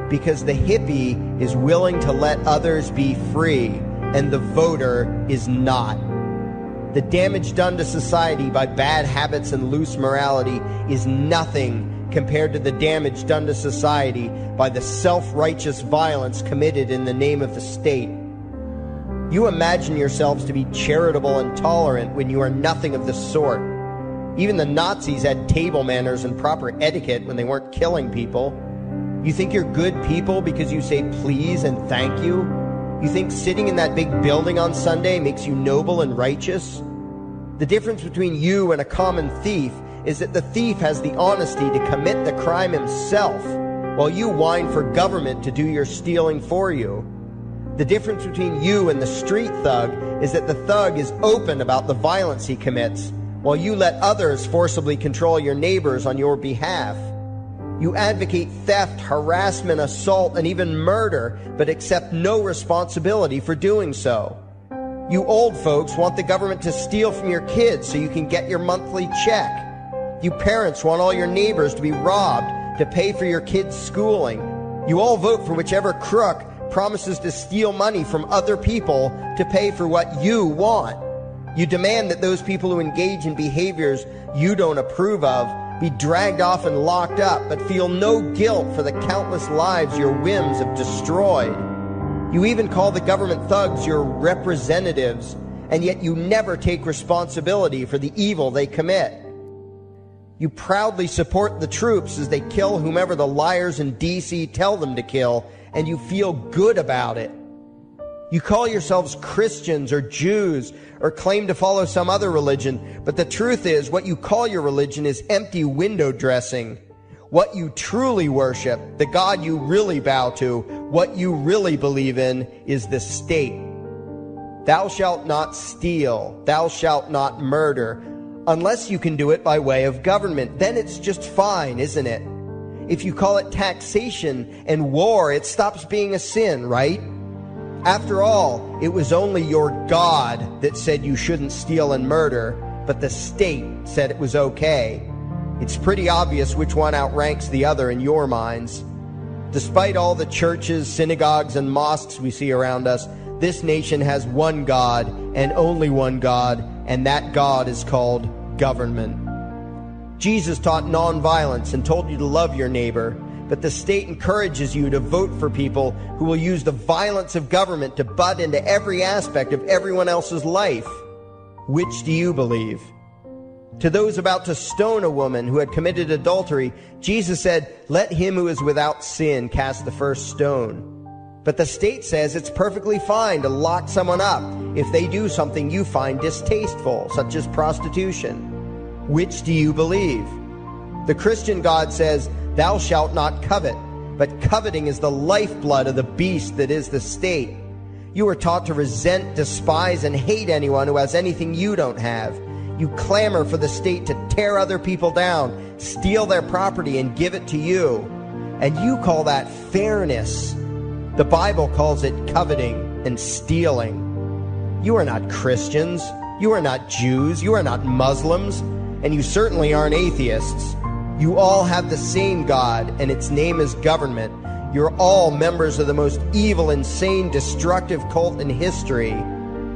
Because the hippie is willing to let others be free, and the voter is not. The damage done to society by bad habits and loose morality is nothing compared to the damage done to society by the self-righteous violence committed in the name of the state. You imagine yourselves to be charitable and tolerant when you are nothing of the sort. Even the Nazis had table manners and proper etiquette when they weren't killing people. You think you're good people because you say please and thank you? You think sitting in that big building on Sunday makes you noble and righteous? The difference between you and a common thief is that the thief has the honesty to commit the crime himself, while you whine for government to do your stealing for you. The difference between you and the street thug is that the thug is open about the violence he commits, while you let others forcibly control your neighbors on your behalf. You advocate theft, harassment, assault, and even murder, but accept no responsibility for doing so. You old folks want the government to steal from your kids so you can get your monthly check. You parents want all your neighbors to be robbed to pay for your kids' schooling. You all vote for whichever crook promises to steal money from other people to pay for what you want. You demand that those people who engage in behaviors you don't approve of be dragged off and locked up, but feel no guilt for the countless lives your whims have destroyed. You even call the government thugs your representatives, and yet you never take responsibility for the evil they commit. You proudly support the troops as they kill whomever the liars in D.C. tell them to kill, and you feel good about it. You call yourselves Christians or Jews or claim to follow some other religion, but the truth is what you call your religion is empty window dressing. What you truly worship, the God you really bow to, what you really believe in is the state. Thou shalt not steal, thou shalt not murder, unless you can do it by way of government. Then it's just fine, isn't it? If you call it taxation and war, it stops being a sin, right? After all, it was only your God that said you shouldn't steal and murder, but the state said it was okay. It's pretty obvious which one outranks the other in your minds. Despite all the churches, synagogues, and mosques we see around us, this nation has one God and only one God, and that God is called government. Jesus taught nonviolence and told you to love your neighbor, but the state encourages you to vote for people who will use the violence of government to butt into every aspect of everyone else's life. Which do you believe? To those about to stone a woman who had committed adultery, Jesus said, "Let him who is without sin cast the first stone." But the state says it's perfectly fine to lock someone up if they do something you find distasteful, such as prostitution. Which do you believe? The Christian God says, "Thou shalt not covet," but coveting is the lifeblood of the beast that is the state. You are taught to resent, despise, and hate anyone who has anything you don't have. You clamor for the state to tear other people down, steal their property, and give it to you. And you call that fairness. The Bible calls it coveting and stealing. You are not Christians. You are not Jews. You are not Muslims. And you certainly aren't atheists. You all have the same God, and its name is government. You're all members of the most evil, insane, destructive cult in history.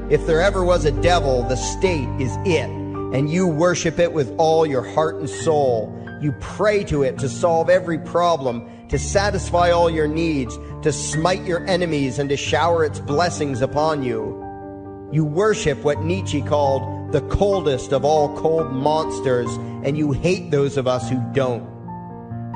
If there ever was a devil, the state is it, and you worship it with all your heart and soul. You pray to it to solve every problem, to satisfy all your needs, to smite your enemies, and to shower its blessings upon you. You worship what Nietzsche called the coldest of all cold monsters, and you hate those of us who don't.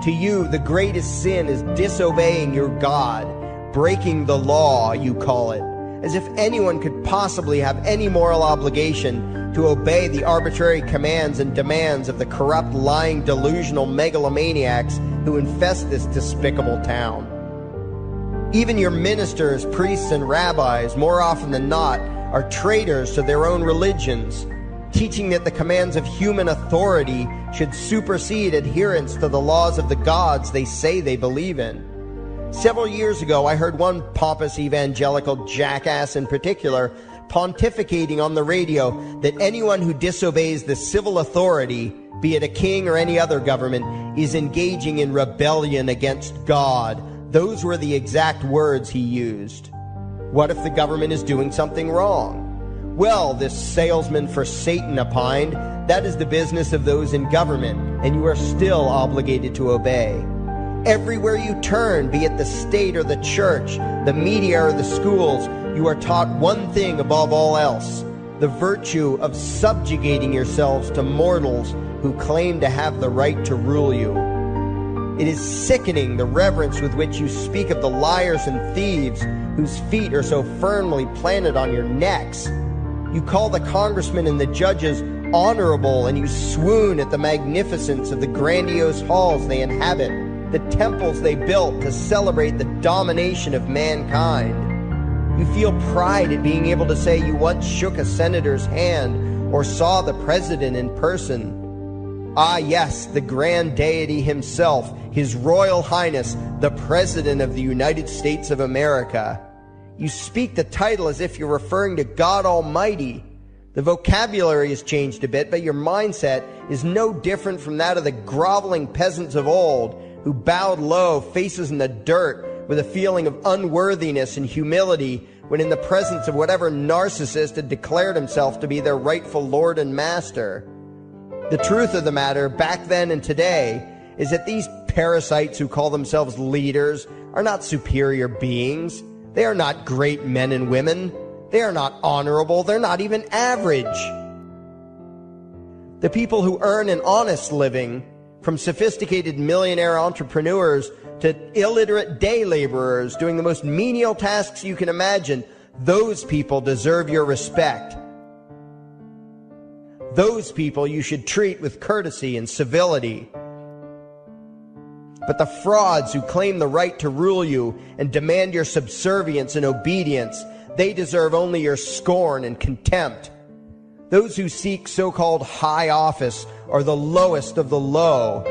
To you, the greatest sin is disobeying your God, breaking the law, you call it, as if anyone could possibly have any moral obligation to obey the arbitrary commands and demands of the corrupt, lying, delusional megalomaniacs who infest this despicable town. Even your ministers, priests, and rabbis, more often than not, are traitors to their own religions, teaching that the commands of human authority should supersede adherence to the laws of the gods they say they believe in. Several years ago, I heard one pompous evangelical jackass in particular pontificating on the radio that anyone who disobeys the civil authority, be it a king or any other government, is engaging in rebellion against God. Those were the exact words he used. What if the government is doing something wrong? Well, this salesman for Satan opined, that is the business of those in government, and you are still obligated to obey. Everywhere you turn, be it the state or the church, the media or the schools, you are taught one thing above all else, the virtue of subjugating yourselves to mortals who claim to have the right to rule you. It is sickening the reverence with which you speak of the liars and thieves whose feet are so firmly planted on your necks. You call the congressmen and the judges honorable, and you swoon at the magnificence of the grandiose halls they inhabit, the temples they built to celebrate the domination of mankind. You feel pride at being able to say you once shook a senator's hand or saw the president in person. Ah, yes, the grand deity himself, His Royal Highness, the President of the United States of America. You speak the title as if you're referring to God Almighty. The vocabulary has changed a bit, but your mindset is no different from that of the groveling peasants of old who bowed low, faces in the dirt, with a feeling of unworthiness and humility when in the presence of whatever narcissist had declared himself to be their rightful lord and master. The truth of the matter, back then and today, is that these parasites who call themselves leaders are not superior beings. They are not great men and women. They are not honorable. They're not even average. The people who earn an honest living, from sophisticated millionaire entrepreneurs to illiterate day laborers doing the most menial tasks you can imagine, those people deserve your respect. Those people you should treat with courtesy and civility. But the frauds who claim the right to rule you and demand your subservience and obedience, they deserve only your scorn and contempt. Those who seek so-called high office are the lowest of the low.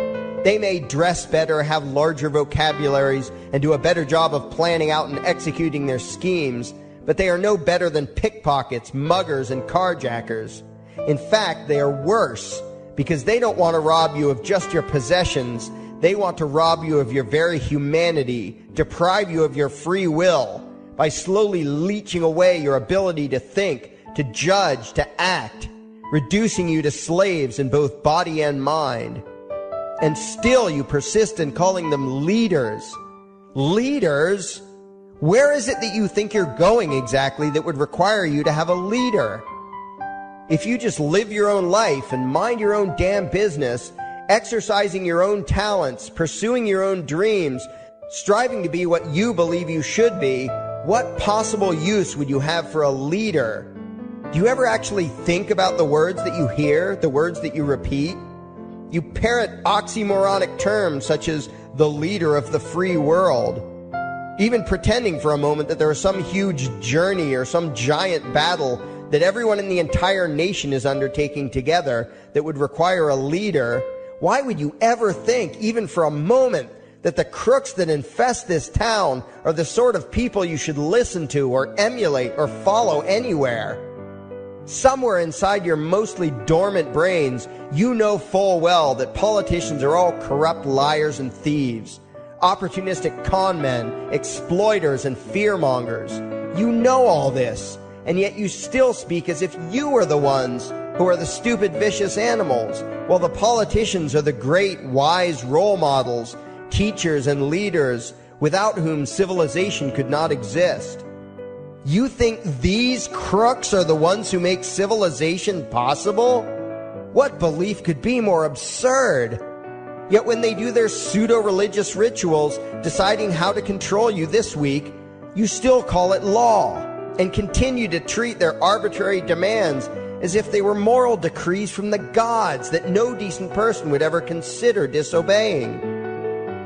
They may dress better, have larger vocabularies, and do a better job of planning out and executing their schemes, but they are no better than pickpockets, muggers, and carjackers. In fact, they are worse, because they don't want to rob you of just your possessions. They want to rob you of your very humanity, deprive you of your free will, by slowly leeching away your ability to think, to judge, to act, reducing you to slaves in both body and mind. And still you persist in calling them leaders. Leaders? Where is it that you think you're going exactly that would require you to have a leader? If you just live your own life and mind your own damn business, exercising your own talents, pursuing your own dreams, striving to be what you believe you should be, what possible use would you have for a leader? Do you ever actually think about the words that you hear, the words that you repeat? You parrot oxymoronic terms such as the leader of the free world, even pretending for a moment that there is some huge journey or some giant battle that everyone in the entire nation is undertaking together that would require a leader. Why would you ever think, even for a moment, that the crooks that infest this town are the sort of people you should listen to or emulate or follow anywhere? Somewhere inside your mostly dormant brains, you know full well that politicians are all corrupt liars and thieves, opportunistic con men, exploiters, and fearmongers. You know all this, and yet you still speak as if you are the ones who are the stupid, vicious animals, while the politicians are the great, wise role models, teachers, and leaders without whom civilization could not exist. You think these crooks are the ones who make civilization possible? What belief could be more absurd? Yet when they do their pseudo-religious rituals, deciding how to control you this week, you still call it law, and continue to treat their arbitrary demands as if they were moral decrees from the gods that no decent person would ever consider disobeying.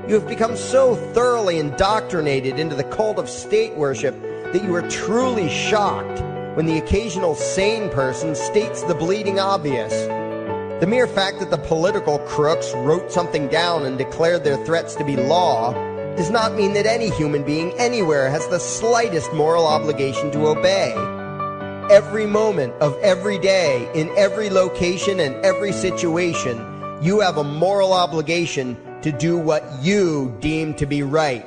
You have become so thoroughly indoctrinated into the cult of state worship that you are truly shocked when the occasional sane person states the bleeding obvious. The mere fact that the political crooks wrote something down and declared their threats to be law does not mean that any human being anywhere has the slightest moral obligation to obey. Every moment of every day, in every location and every situation, you have a moral obligation to do what you deem to be right,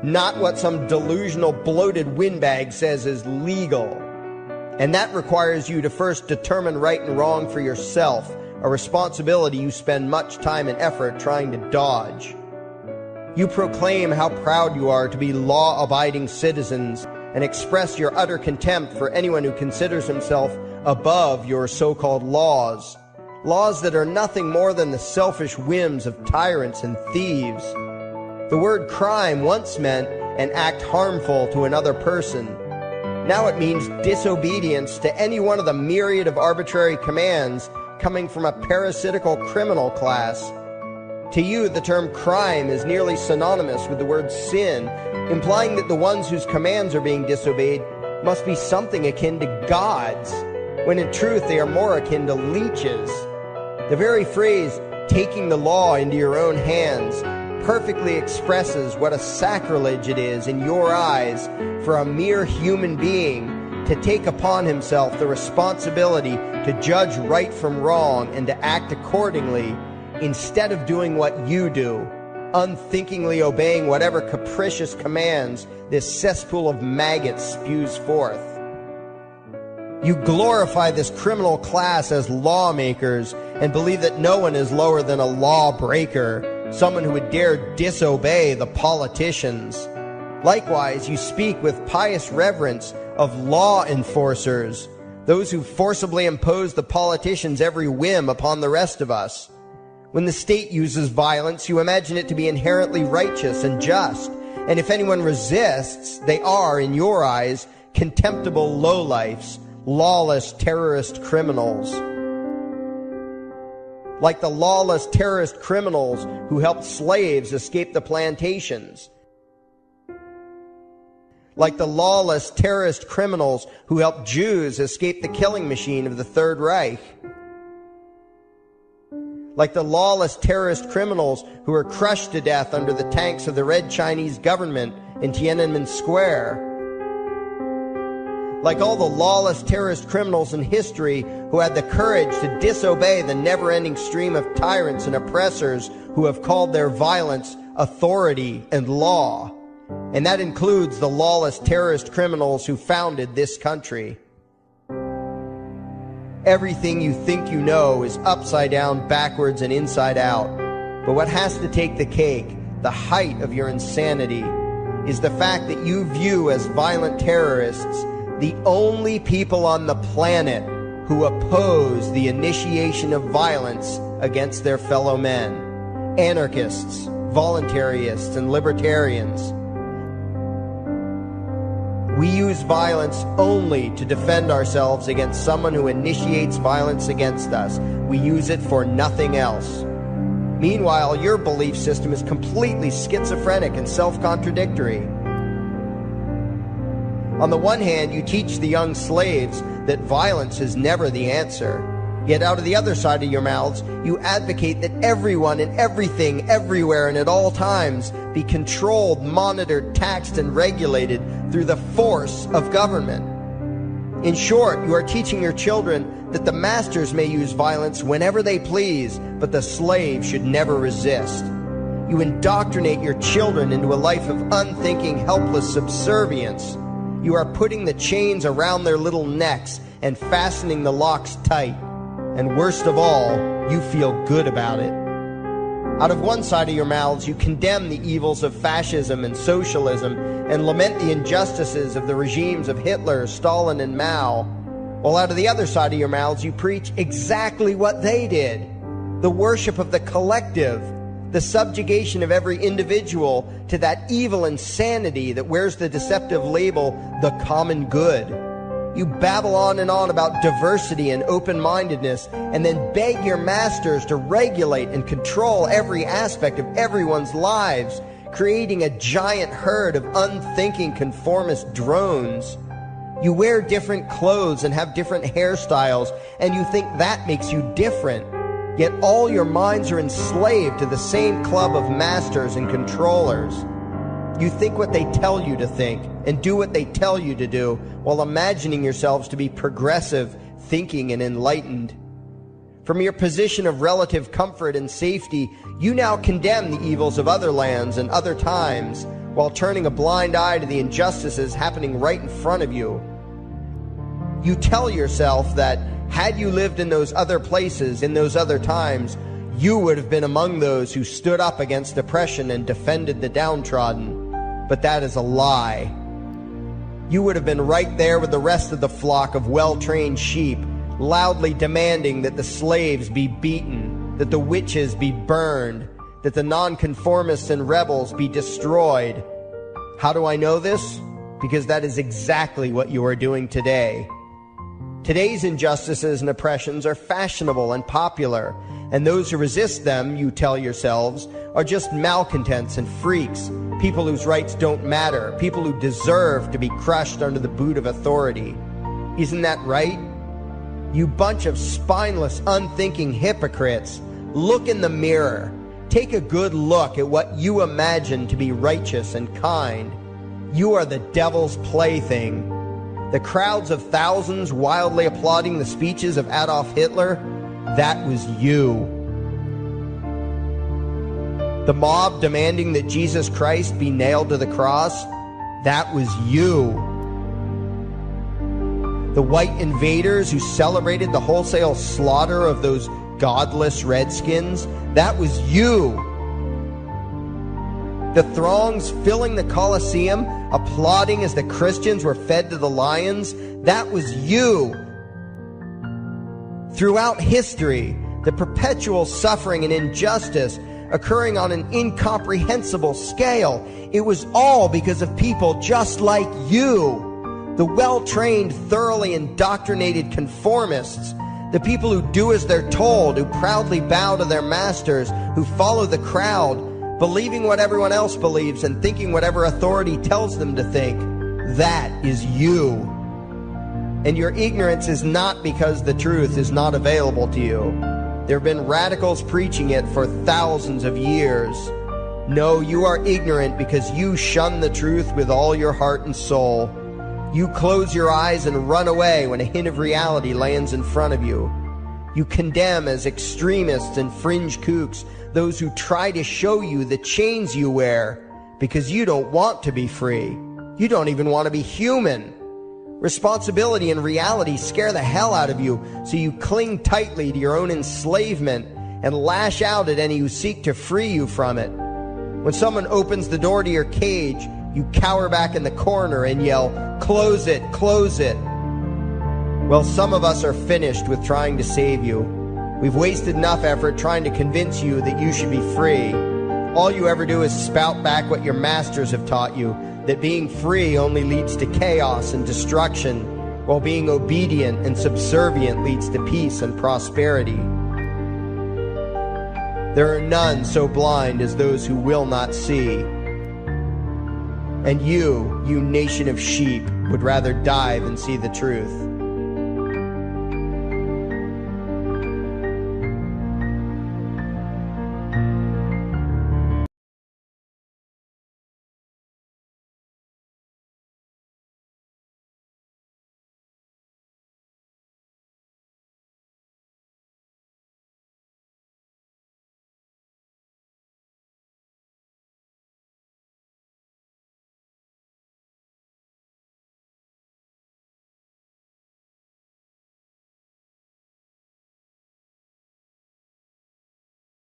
not what some delusional bloated windbag says is legal. And that requires you to first determine right and wrong for yourself, a responsibility you spend much time and effort trying to dodge. You proclaim how proud you are to be law-abiding citizens and express your utter contempt for anyone who considers himself above your so-called laws. Laws that are nothing more than the selfish whims of tyrants and thieves. The word crime once meant an act harmful to another person. Now it means disobedience to any one of the myriad of arbitrary commands coming from a parasitical criminal class. To you, the term crime is nearly synonymous with the word sin, implying that the ones whose commands are being disobeyed must be something akin to gods, when in truth they are more akin to leeches. The very phrase, taking the law into your own hands, perfectly expresses what a sacrilege it is in your eyes for a mere human being to take upon himself the responsibility to judge right from wrong and to act accordingly, instead of doing what you do, unthinkingly obeying whatever capricious commands this cesspool of maggots spews forth. You glorify this criminal class as lawmakers and believe that no one is lower than a lawbreaker, someone who would dare disobey the politicians. Likewise, you speak with pious reverence of law enforcers, those who forcibly impose the politicians' every whim upon the rest of us. When the state uses violence, you imagine it to be inherently righteous and just, and if anyone resists, they are, in your eyes, contemptible lowlifes, lawless terrorist criminals. Like the lawless terrorist criminals who helped slaves escape the plantations. Like the lawless terrorist criminals who helped Jews escape the killing machine of the Third Reich. Like the lawless terrorist criminals who were crushed to death under the tanks of the Red Chinese government in Tiananmen Square. Like all the lawless terrorist criminals in history who had the courage to disobey the never-ending stream of tyrants and oppressors who have called their violence authority and law. And that includes the lawless terrorist criminals who founded this country. Everything you think you know is upside down, backwards, and inside out. But what has to take the cake, the height of your insanity, is the fact that you view as violent terrorists the only people on the planet who oppose the initiation of violence against their fellow men. Anarchists, voluntarists, and libertarians. We use violence only to defend ourselves against someone who initiates violence against us. We use it for nothing else. Meanwhile, your belief system is completely schizophrenic and self-contradictory. On the one hand, you teach the young slaves that violence is never the answer. Yet out of the other side of your mouths, you advocate that everyone and everything, everywhere and at all times be controlled, monitored, taxed, and regulated through the force of government. In short, you are teaching your children that the masters may use violence whenever they please, but the slave should never resist. You indoctrinate your children into a life of unthinking, helpless subservience. You are putting the chains around their little necks and fastening the locks tight. And worst of all, you feel good about it. Out of one side of your mouths, you condemn the evils of fascism and socialism and lament the injustices of the regimes of Hitler, Stalin, and Mao. While out of the other side of your mouths, you preach exactly what they did. The worship of the collective, the subjugation of every individual to that evil insanity that wears the deceptive label, the common good. You babble on and on about diversity and open-mindedness, and then beg your masters to regulate and control every aspect of everyone's lives, creating a giant herd of unthinking conformist drones. You wear different clothes and have different hairstyles, and you think that makes you different. Yet all your minds are enslaved to the same club of masters and controllers. You think what they tell you to think and do what they tell you to do while imagining yourselves to be progressive, thinking, and enlightened. From your position of relative comfort and safety, you now condemn the evils of other lands and other times while turning a blind eye to the injustices happening right in front of you. You tell yourself that had you lived in those other places, in those other times, you would have been among those who stood up against oppression and defended the downtrodden. But that is a lie. You would have been right there with the rest of the flock of well-trained sheep, loudly demanding that the slaves be beaten, that the witches be burned, that the nonconformists and rebels be destroyed. How do I know this? Because that is exactly what you are doing today. Today's injustices and oppressions are fashionable and popular, and those who resist them, you tell yourselves, are just malcontents and freaks, people whose rights don't matter, people who deserve to be crushed under the boot of authority. Isn't that right? You bunch of spineless, unthinking hypocrites, look in the mirror. Take a good look at what you imagine to be righteous and kind. You are the devil's plaything. The crowds of thousands wildly applauding the speeches of Adolf Hitler, that was you. The mob demanding that Jesus Christ be nailed to the cross, that was you. The white invaders who celebrated the wholesale slaughter of those godless redskins, that was you. The throngs filling the Colosseum, applauding as the Christians were fed to the lions, that was you. Throughout history, the perpetual suffering and injustice occurring on an incomprehensible scale, it was all because of people just like you. The well-trained, thoroughly indoctrinated conformists, the people who do as they're told, who proudly bow to their masters, who follow the crowd, believing what everyone else believes and thinking whatever authority tells them to think. That is you. And your ignorance is not because the truth is not available to you. There have been radicals preaching it for thousands of years. No, you are ignorant because you shun the truth with all your heart and soul. You close your eyes and run away when a hint of reality lands in front of you. You condemn as extremists and fringe kooks those who try to show you the chains you wear because you don't want to be free. You don't even want to be human. Responsibility and reality scare the hell out of you, so you cling tightly to your own enslavement and lash out at any who seek to free you from it. When someone opens the door to your cage, you cower back in the corner and yell, "Close it, close it." Well, some of us are finished with trying to save you. We've wasted enough effort trying to convince you that you should be free. All you ever do is spout back what your masters have taught you, that being free only leads to chaos and destruction, while being obedient and subservient leads to peace and prosperity. There are none so blind as those who will not see. And you nation of sheep, would rather die than see the truth.